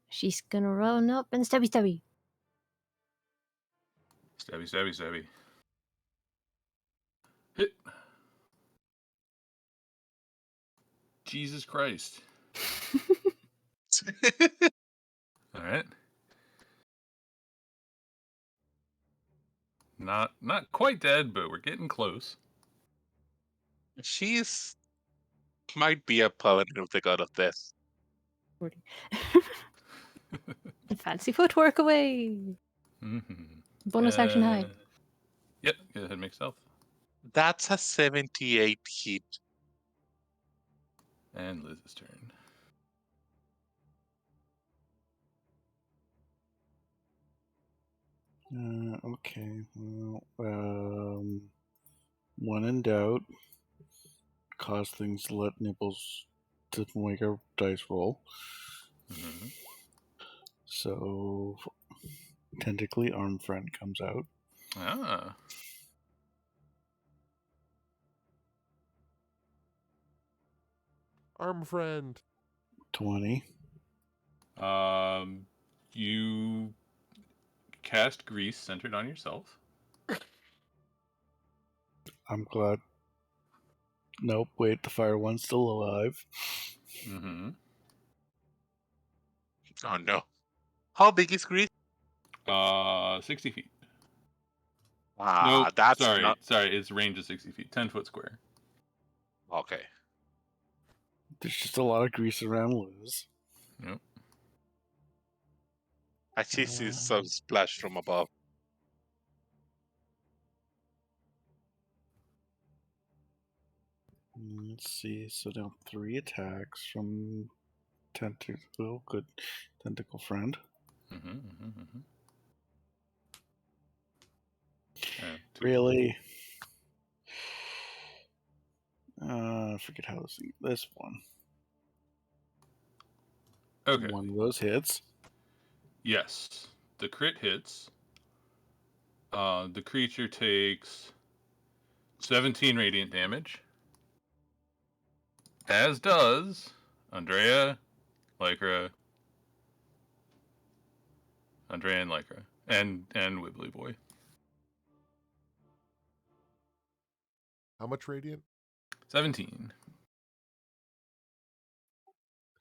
She's gonna run up and stabby stabby. Stabby, stabby, stabby. Hit. Jesus Christ. Alright. Not quite dead, but we're getting close. She's might be a paladin of the god of death. Fancy footwork away. Mm-hmm. Bonus action hide. Yep, go ahead and make stealth. That's a 78 hit. And Liz's turn. Okay, well, when in doubt, cause things to let Nibbles to make a dice roll. Mm-hmm. So, Tentacly Arm Friend comes out. Ah. Arm friend. 20. You cast grease centered on yourself. I'm glad. Nope, wait, the fire one's still alive. Mm-hmm. Oh no. How big is Greece? 60 feet. Ah, Nope. that's Sorry. not Its range is 60 feet. 10-foot square. okay. There's just a lot of grease around loose. Yep. I just see some splash from above. Let's see. So now 3 attacks from tentacle. Good tentacle friend. Mm-hmm, mm-hmm, mm-hmm. Two. Really? I forget how this one. Okay. One of those hits. Yes. The crit hits. The creature takes 17 radiant damage. As does Andrea, Lycra, Andrea and Lycra. And Wibbly Boy. How much radiant? 17.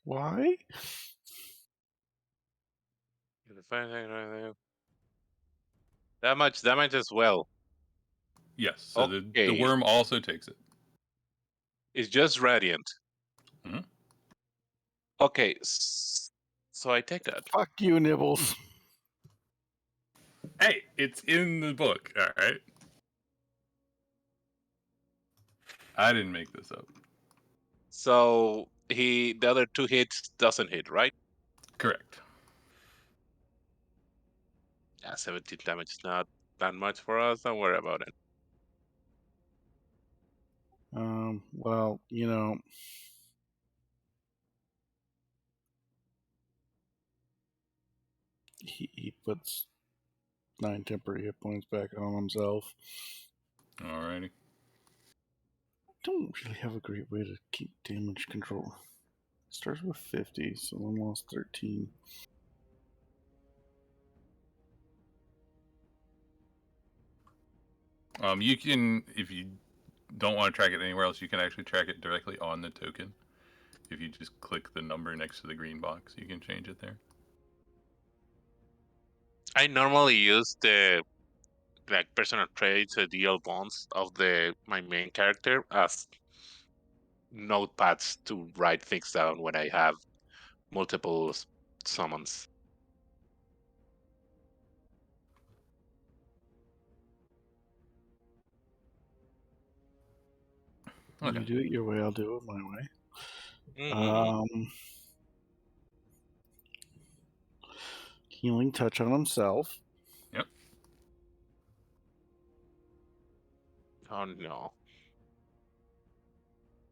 Why? That much damage as well. Yes. So the Okay. worm also takes it. It's just radiant. Mhm. Okay, so I take that. Fuck you, Nibbles. Hey, it's in the book. All right. I didn't make this up. So the other 2 hits doesn't hit, right? Correct. Yeah, 17 damage is not that much for us. Don't worry about it. Well, he puts 9 temporary hit points back on himself. Alrighty. Don't really have a great way to keep damage control. It starts with 50, so I lost 13. You can, if you don't want to track it anywhere else, you can actually track it directly on the token. If you just click the number next to the green box, you can change it there. I normally use the personal traits, deal bonds of my main character as notepads to write things down when I have multiple summons. Okay. You do it your way, I'll do it my way. Mm-hmm. Healing touch on himself. Yep. Oh no.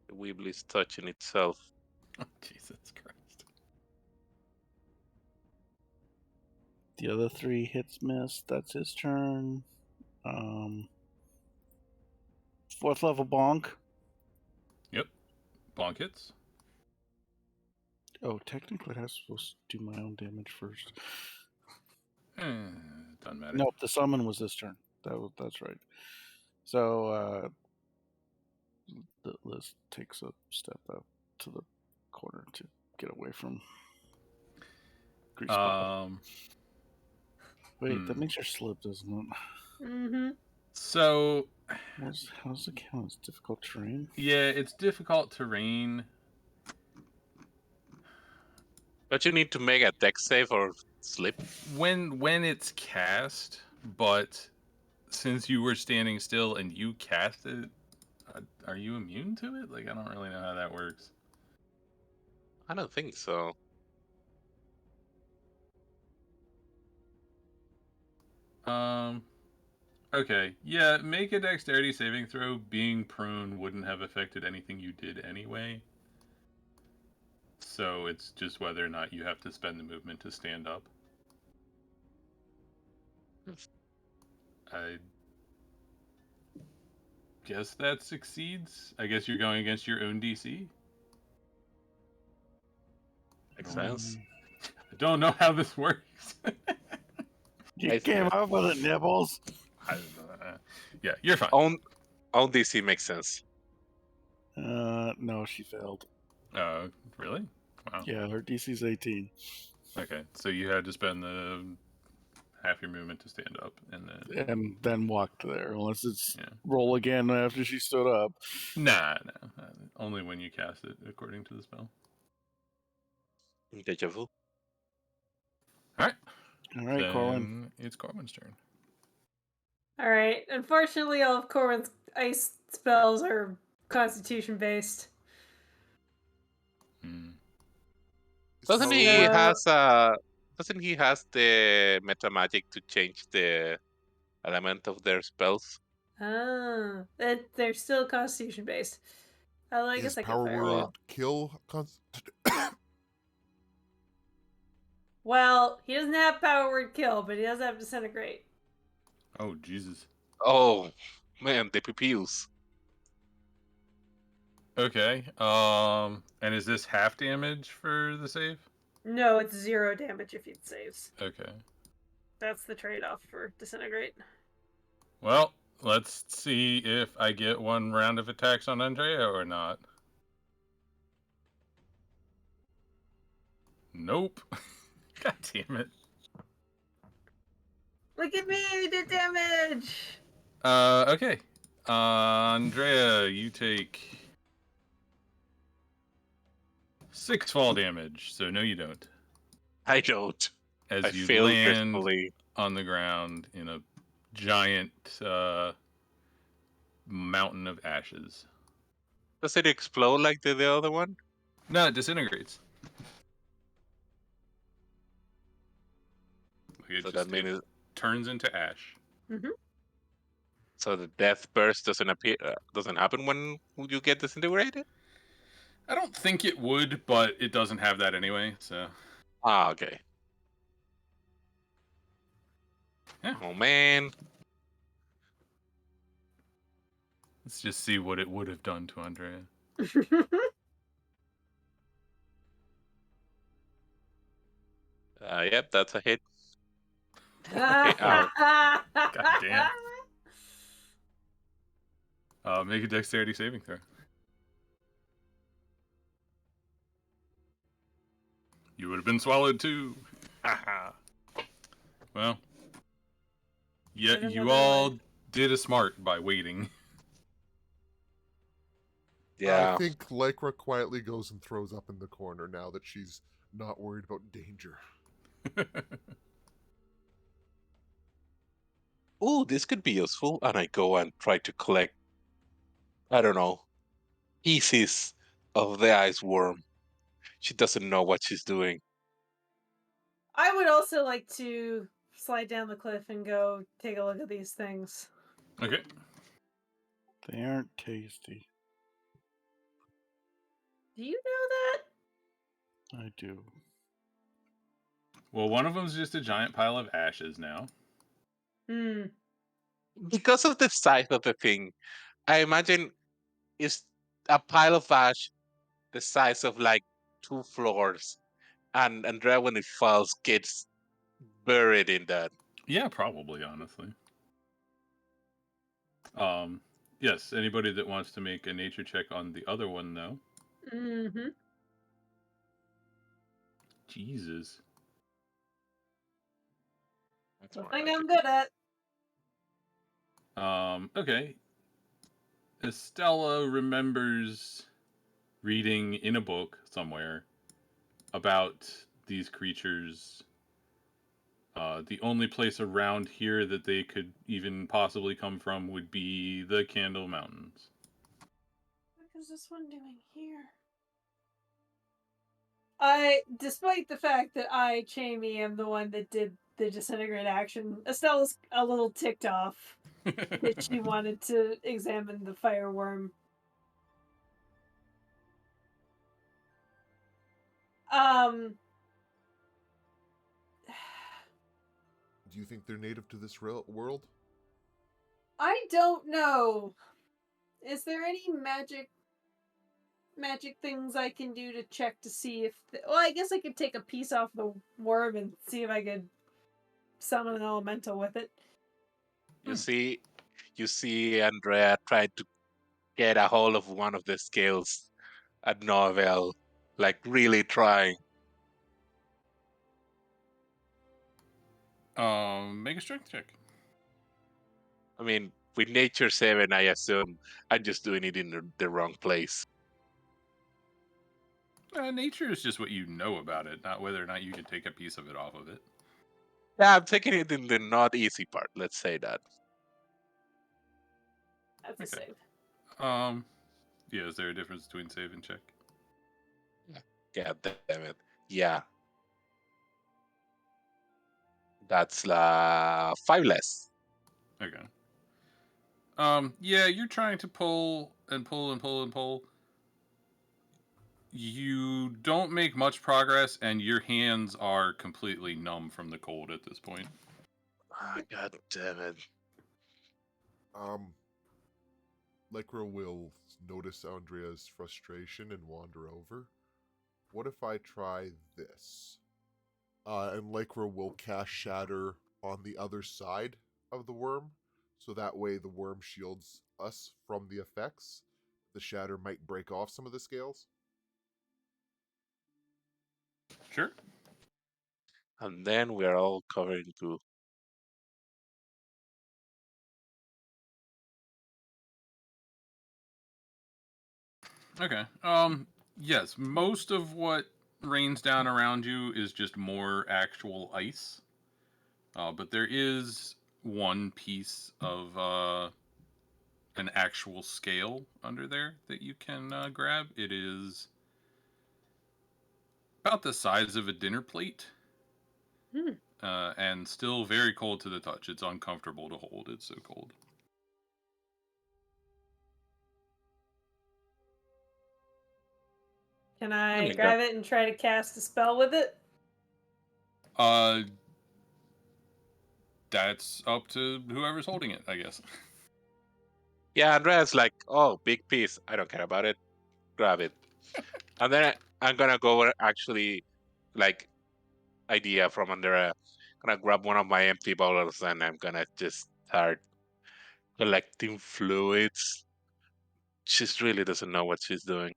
The Weebly's touching itself. Oh, Jesus Christ. The other 3 hits miss. That's his turn. 4th level bonk. Yep. Bonk hits. Oh, technically I was supposed to do my own damage first. Doesn't matter. Nope, the summon was this turn. That's right. So Liz takes a step up to the corner to get away from Grease Ball. Wait, that makes her slip, doesn't it? Mm-hmm. So, how's it count? It's difficult terrain. yeah, it's difficult terrain. But you need to make a dex save or slip. When it's cast, but since you were standing still and you cast it, are you immune to it? Like, I don't really know how that works. I don't think so. Okay. Yeah, make a dexterity saving throw. Being prone wouldn't have affected anything you did anyway. So it's just whether or not you have to spend the movement to stand up. I guess that succeeds. I guess you're going against your own DC. Makes sense. I don't know how this works. You came up with it, Nibbles. Yeah, you're fine. On DC makes sense. No, she failed. Really? Wow. Yeah, her DC's 18. Okay, so you had to spend the half your movement to stand up, and then walk to there, unless it's Yeah. roll again after she stood up. Nah. Only when you cast it, according to the spell. Deja vu. All right. All right, Corwin. It's Corwin's turn. All right. Unfortunately, all of Corwin's ice spells are Constitution based. Doesn't he So- has Doesn't he has the meta magic to change the element of their spells? They're still Constitution based. I guess Is I can power firewall. word kill? Well, he doesn't have power word kill, but he does have disintegrate. Oh, Jesus. Oh, man, the pupils. Okay. And is this half damage for the save? No, it's 0 damage if it saves. Okay. That's the trade-off for disintegrate. Well, let's see if I get one round of attacks on Andrea or not. Nope. God damn it. Look at me, I did damage! Okay. Andrea, you take 6 fall damage, so no you don't. I don't. As I you failed land dreadfully. on the ground in a giant mountain of ashes. Does it explode like the other one? No, it disintegrates. So that means turns into ash. Mm-hmm. so the death burst doesn't happen when you get disintegrated? I don't think it would, but it doesn't have that anyway, so. Ah, okay. Yeah. Oh man. Let's just see what it would have done to Andrea. Yep, that's a hit. Okay, ow. God damn. Make a dexterity saving throw. You would have been swallowed too. Well, yeah, Did you another all one. did a smart by waiting. Yeah. I think Lycra quietly goes and throws up in the corner now that she's not worried about danger. Ooh, this could be useful. And I go and try to collect, I don't know, pieces of the ice worm. She doesn't know what she's doing. I would also like to slide down the cliff and go take a look at these things. Okay. They aren't tasty. Do you know I do. Well, one of them's just a giant pile of ashes now. that? Because of the size of the thing, I imagine it's a pile of ash the size of like 2 floors. And Andrea, when it falls, gets buried in that. Yeah, probably, honestly. Yes, anybody that wants to make a nature check on the other one, though. Mm-hmm. Jesus. That's The more thing like I'm it. good at. Okay. Estella remembers reading in a book somewhere about these creatures. The only place around here that they could even possibly come from would be the Candle Mountains. What is this one doing here? Despite the fact that I, Chamey, am the one that did the disintegrate action, Estella's a little ticked off that she wanted to examine the fireworm. Do you think they're native to this world? I don't know. Is there any magic magic things I can do to check to see if... well, I guess I could take a piece off the worm and see if I could summon an elemental with it. You see Andrea trying to get a hold of one of the scales at Novel, like really trying. Make a strength check. I mean, with Nature 7, I assume I'm just doing it in the wrong place. Nature is just what you know about it, not whether or not you can take a piece of it off of it. Yeah, I'm taking it in the not easy part, let's say that. That's a Okay. save. Yeah, is there a difference between save and check? God damn it. Yeah. That's 5 less. Okay. Yeah, you're trying to pull and pull and pull and pull. You don't make much progress, and your hands are completely numb from the cold at this point. Ah, God damn it. Lycra will notice Andrea's frustration and wander over. What if I try this? And Lycra will cast Shatter on the other side of the worm, so that way the worm shields us from the effects. The Shatter might break off some of the scales. Sure. And then we're all covered in goo. Okay. Yes, most of what rains down around you is just more actual ice. But there is one piece of an actual scale under there that you can grab. It is about the size of a dinner plate. And still very cold to the touch. It's uncomfortable to hold. It's so cold. Can I grab it and try to cast a spell with it? That's up to whoever's holding it, I guess. Yeah, Andrea's like, oh, big piece. I don't care about it. Grab it. And then I'm gonna go actually, like, idea from Andrea. Gonna grab one of my empty bottles and I'm gonna just start collecting fluids. She really doesn't know what she's doing.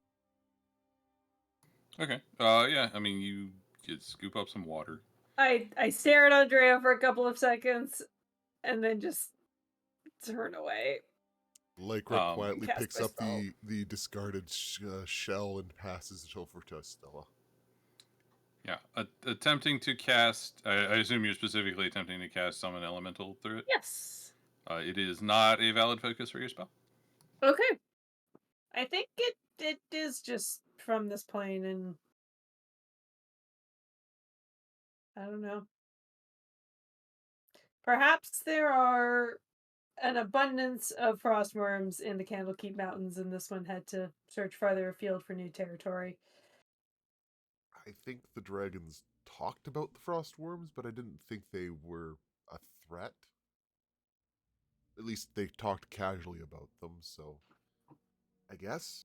Okay. Yeah, I mean, you scoop up some water. I stare at Andrea for a couple of seconds and then just turn away. Lycra quietly cast picks my up spell. the discarded shell and passes it over to Stella. Yeah, attempting to cast. I assume you're specifically attempting to cast summon elemental through it. Yes. It is not a valid focus for your spell. Okay. I think it is just from this plane, and I don't know. Perhaps there are an abundance of frostworms in the Candlekeep Mountains, and this one had to search farther afield for new territory. I think the dragons talked about the frost worms, but I didn't think they were a threat. At least they talked casually about them, so I guess.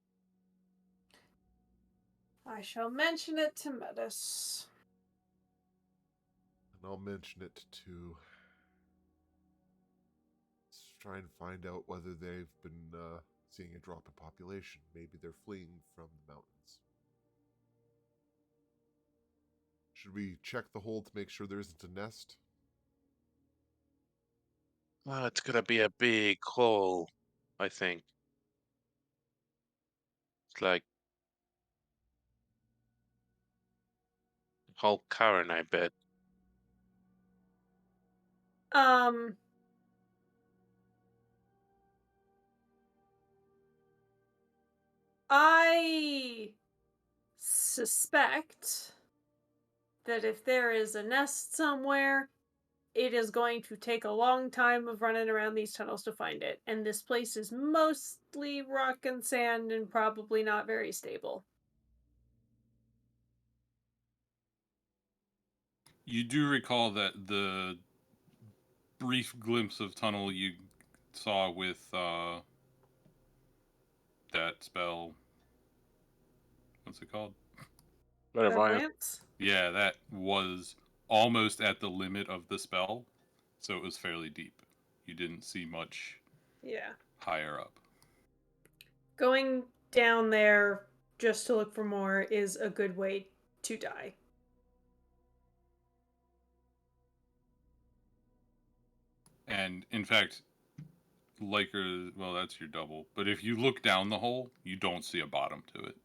I shall mention it to Metis. And I'll mention it to. Let's try and find out whether they've been seeing a drop in population. Maybe they're fleeing from the mountains. Should we check the hole to make sure there isn't a nest? Well, it's gonna be a big hole, I think. It's like whole cavern, I bet. I suspect that if there is a nest somewhere, it is going to take a long time of running around these tunnels to find it. And this place is mostly rock and sand and probably not very stable. You do recall that the brief glimpse of tunnel you saw with that spell What's it called? Clairvoyant. Clairvoyance? Yeah, that was almost at the limit of the spell, so it was fairly deep. You didn't see much Yeah. higher up. Going down there just to look for more is a good way to die. And in fact, well, that's your double. But if you look down the hole, you don't see a bottom to it.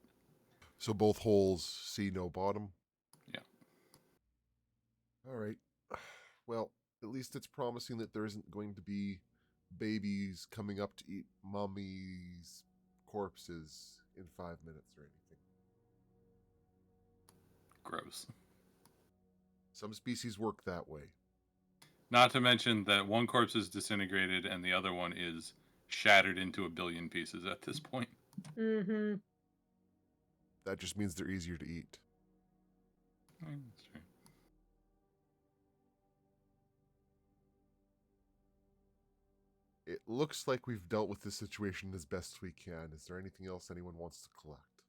So both holes see no bottom? Yeah. All right. Well, at least it's promising that there isn't going to be babies coming up to eat mummies' corpses in 5 minutes or anything. Gross. Some species work that way. Not to mention that one corpse is disintegrated and the other one is shattered into a billion pieces at this point. Mm-hmm. That just means they're easier to eat. That's true. It looks like we've dealt with this situation as best we can. Is there anything else anyone wants to collect?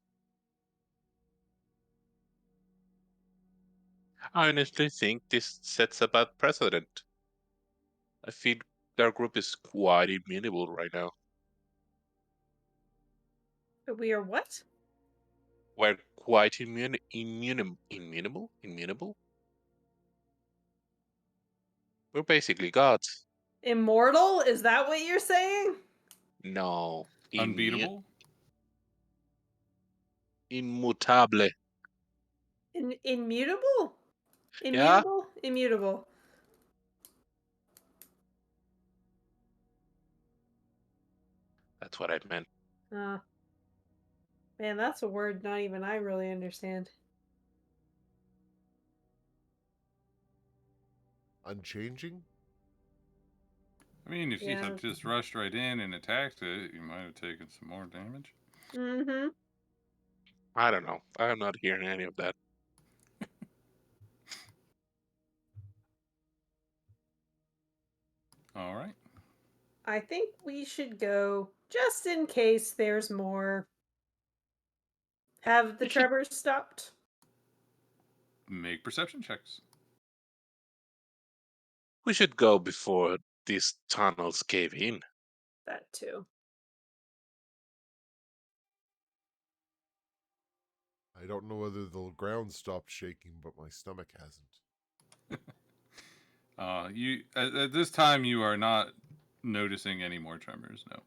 I honestly think this sets a bad precedent. I feel our group is quite immutable right now. We are what? We're quite immutable? We're basically gods. Immortal? Is that what you're saying? No. Unbeatable? Immutable. Immutable? Yeah? Immutable? Immutable. That's what I meant. Man, that's a word not even I really understand. Unchanging? I mean, if you Yeah. had just rushed right in and attacked it, you might have taken some more damage. Mm-hmm. I don't know. I'm not hearing any of that. All right. I think we should go just in case there's more. Have the We should, tremors stopped? Make perception checks. we should go before these tunnels cave in. That too. I don't know whether the ground stopped shaking, but my stomach hasn't. You at this time you are not noticing any more tremors. No.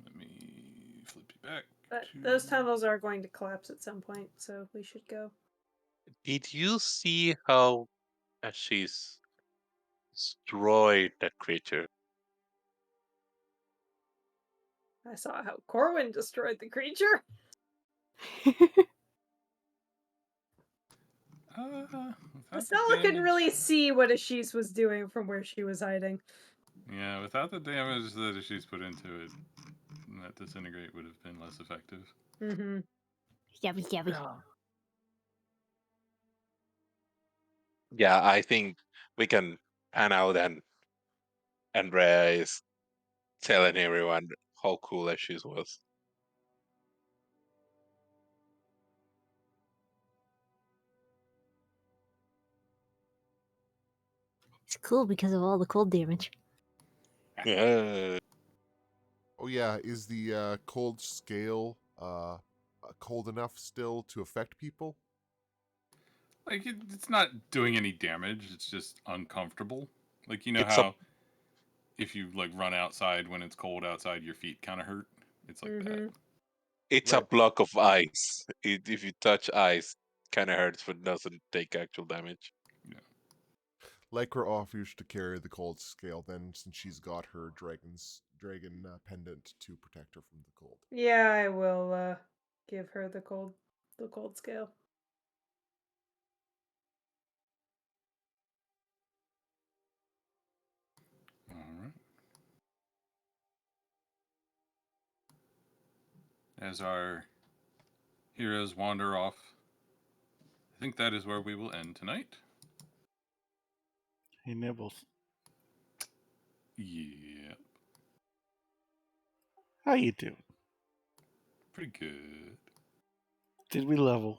Let me flip you back. But to... those tunnels are going to collapse at some point, so we should go. Did you see how she's destroyed that creature? I saw how Corwin destroyed the creature. Estella couldn't really see what Ashish was doing from where she was hiding. Yeah, without the damage that Ashish put into it, that disintegrate would have been less effective. Mm-hmm. Yabby yabby. Yeah, I think we can pan out and Rhea is telling everyone how cool Ashes was. It's cool because of all the cold damage. Yeah. Oh yeah, is the cold scale cold enough still to affect people? Like it's not doing any damage. It's just uncomfortable. Like you know It's a how if you like run outside when it's cold outside, your feet kind of hurt. It's like that. it's a block of ice. If you touch ice, kind of hurts, but doesn't take actual damage. Yeah. Lycra offers to carry the cold scale then, since she's got her dragon pendant to protect her from the cold. Yeah, I will give her the cold scale. All right. As our heroes wander off I think that is where we will end tonight. Hey, Nibbles. Yeah, How you doing? pretty good. Did we level?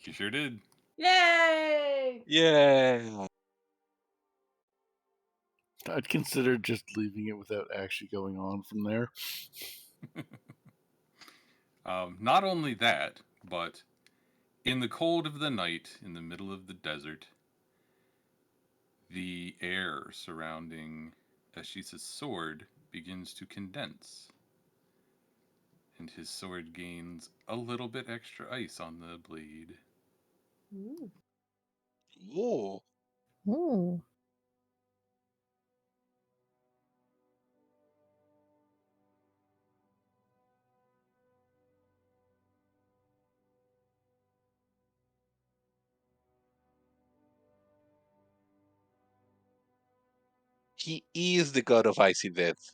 You sure did. Yay! Yeah. I'd consider just leaving it without actually going on from there. Not only that, but in the cold of the night, in the middle of the desert, the air surrounding Ashisa's sword begins to condense, and his sword gains a little bit extra ice on the blade. Ooh. Ooh. Ooh. He is the god of icy death.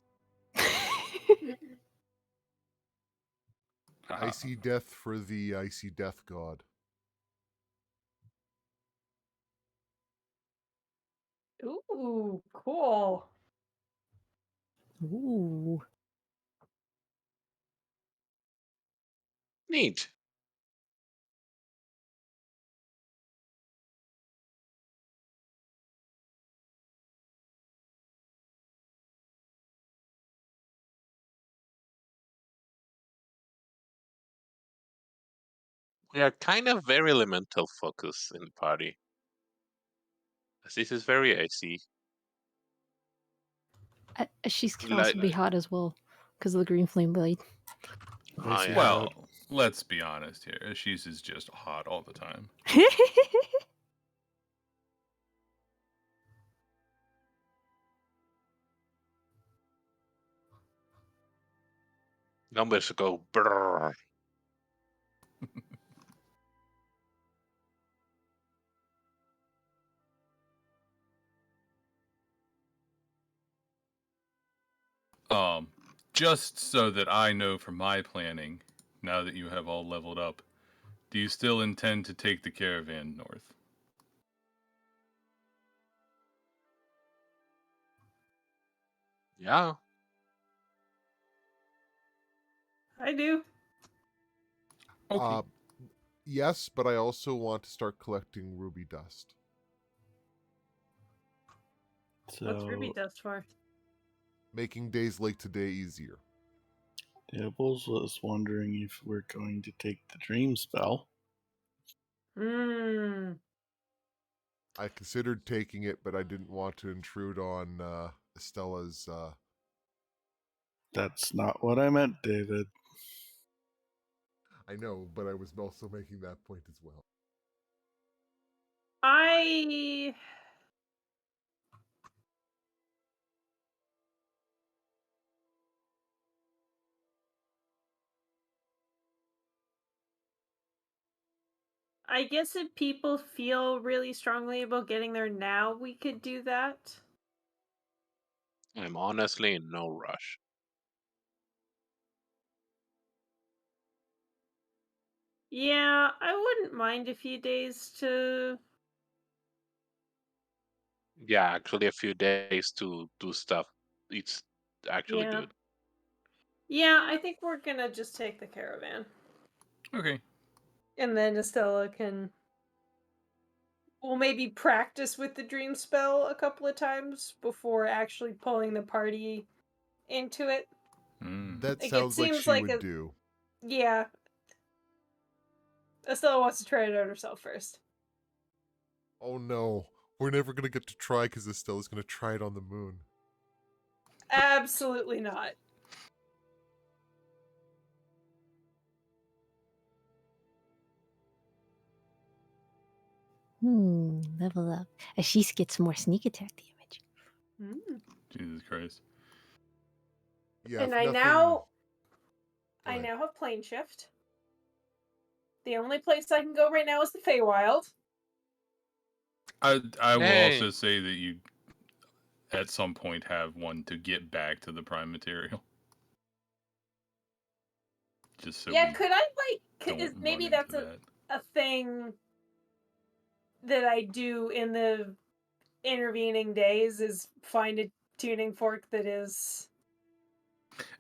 Haha. Icy death for the icy death god. Ooh, cool. Ooh. Neat. We are kind of very elemental focused in the party. As this is very icy. She can Like, also be hot as well because of the green flame blade. Icy yeah. Well, let's be honest here. Ashisa's is just hot all the time. Numbers go brrr. Just so that I know from my planning, now that you have all leveled up, do you still intend to take the caravan north? Yeah. I do. Okay. Yes, but I also want to start collecting ruby dust. What's ruby So, dust for? Making days like today easier. Nibbles was wondering if we're going to take the dream spell. Hmm. I considered taking it, but I didn't want to intrude on Estella's. That's not what I meant, David. I know, but I was also making that point as well. I guess if people feel really strongly about getting there now, we could do that. I'm honestly in no rush. Yeah, I wouldn't mind a few days to. Yeah, actually a few days to do stuff. It's actually Yeah. good. Yeah, I think we're gonna just take the caravan. Okay. And then Estella can. We'll maybe practice with the dream spell a couple of times before actually pulling the party into it. That Like, it sounds like seems she like would a. do. Yeah. Estella wants to try it out herself first. Oh no, we're never gonna get to try because Estella's gonna try it on the moon. Absolutely not. Level up. Ashish gets more sneak attack damage. Mm. Jesus Christ. Yeah, And if I nothing. now Go I ahead. now have plane shift. The only place I can go right now is the Feywild. I will also Hey. say that you, at some point, have one to get back to the prime material. Just so Yeah, we could I don't run maybe into that's that. a thing that I do in the intervening days is find a tuning fork that is.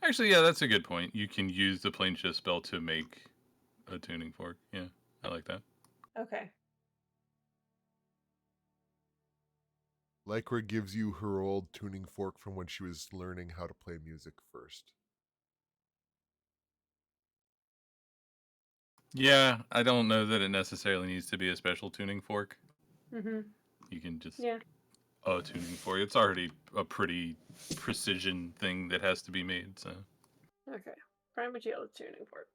Actually, yeah, that's a good point. You can use the plane shift spell to make a tuning fork. Yeah, I like that. Okay. Lycra gives you her old tuning fork from when she was learning how to play music first. Yeah, I don't know that it necessarily needs to be a special tuning fork. Mm-hmm. You can just Yeah. a tuning fork. It's already a pretty precision thing that has to be made. So Okay. Primagale tuning fork.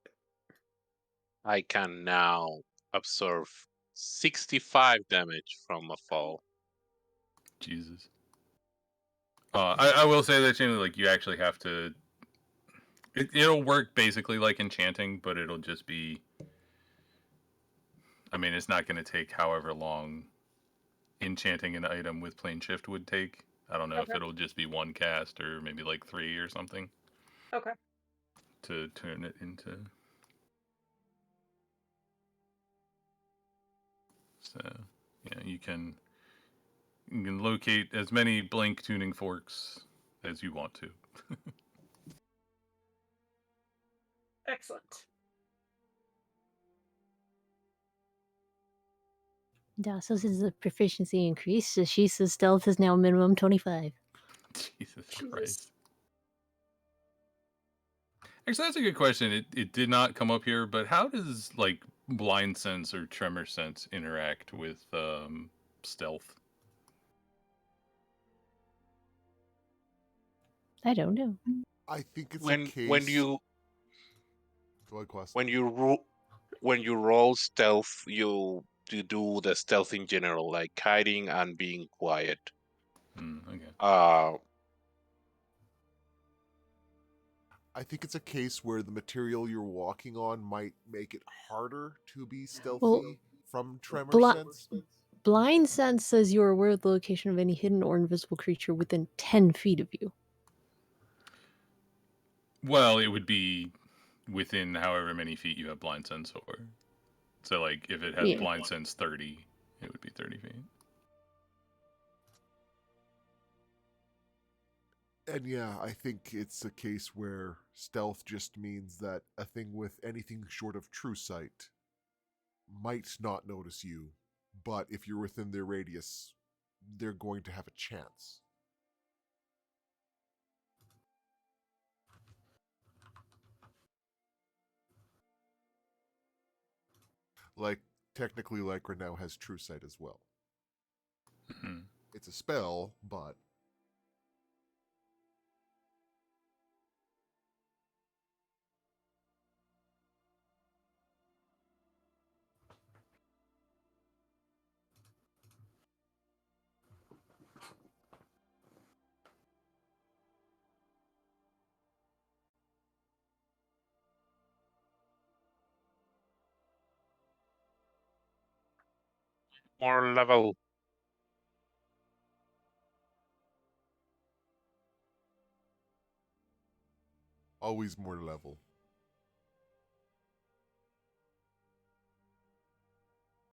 I can now absorb 65 damage from a fall. Jesus. I will say that Jamie, like you actually have to. It'll work basically like enchanting, but it'll just be. I mean, it's not going to take however long enchanting an item with plane shift would take. I don't know if Okay. it'll just be one cast or maybe like 3 or something Okay. to turn it into. So yeah, you can locate as many blank tuning forks as you want to. Excellent. Dassos is a proficiency increase, so Shisa's stealth is now minimum 25. Jesus Jesus. Christ. Actually, that's a good question. It did not come up here, but how does like blind sense or tremor sense interact with stealth? I don't know. I think it's a When case. when you Go ahead, Quest. when you roll stealth, you do the stealth in general, like hiding and being quiet. Okay. I think it's a case where the material you're walking on might make it harder to be stealthy Well, from tremor bli- sense. Blind sense says you are aware of the location of any hidden or invisible creature within 10 feet of you. Well, it would be within however many feet you have blind sense for. So, like, if it has Yeah. blind sense 30, it would be 30 feet. And yeah, I think it's a case where stealth just means that a thing with anything short of true sight might not notice you, but if you're within their radius, they're going to have a chance. Like, technically, Lycra now has true sight as well. Mm-hmm. It's a spell, but More level. always more level.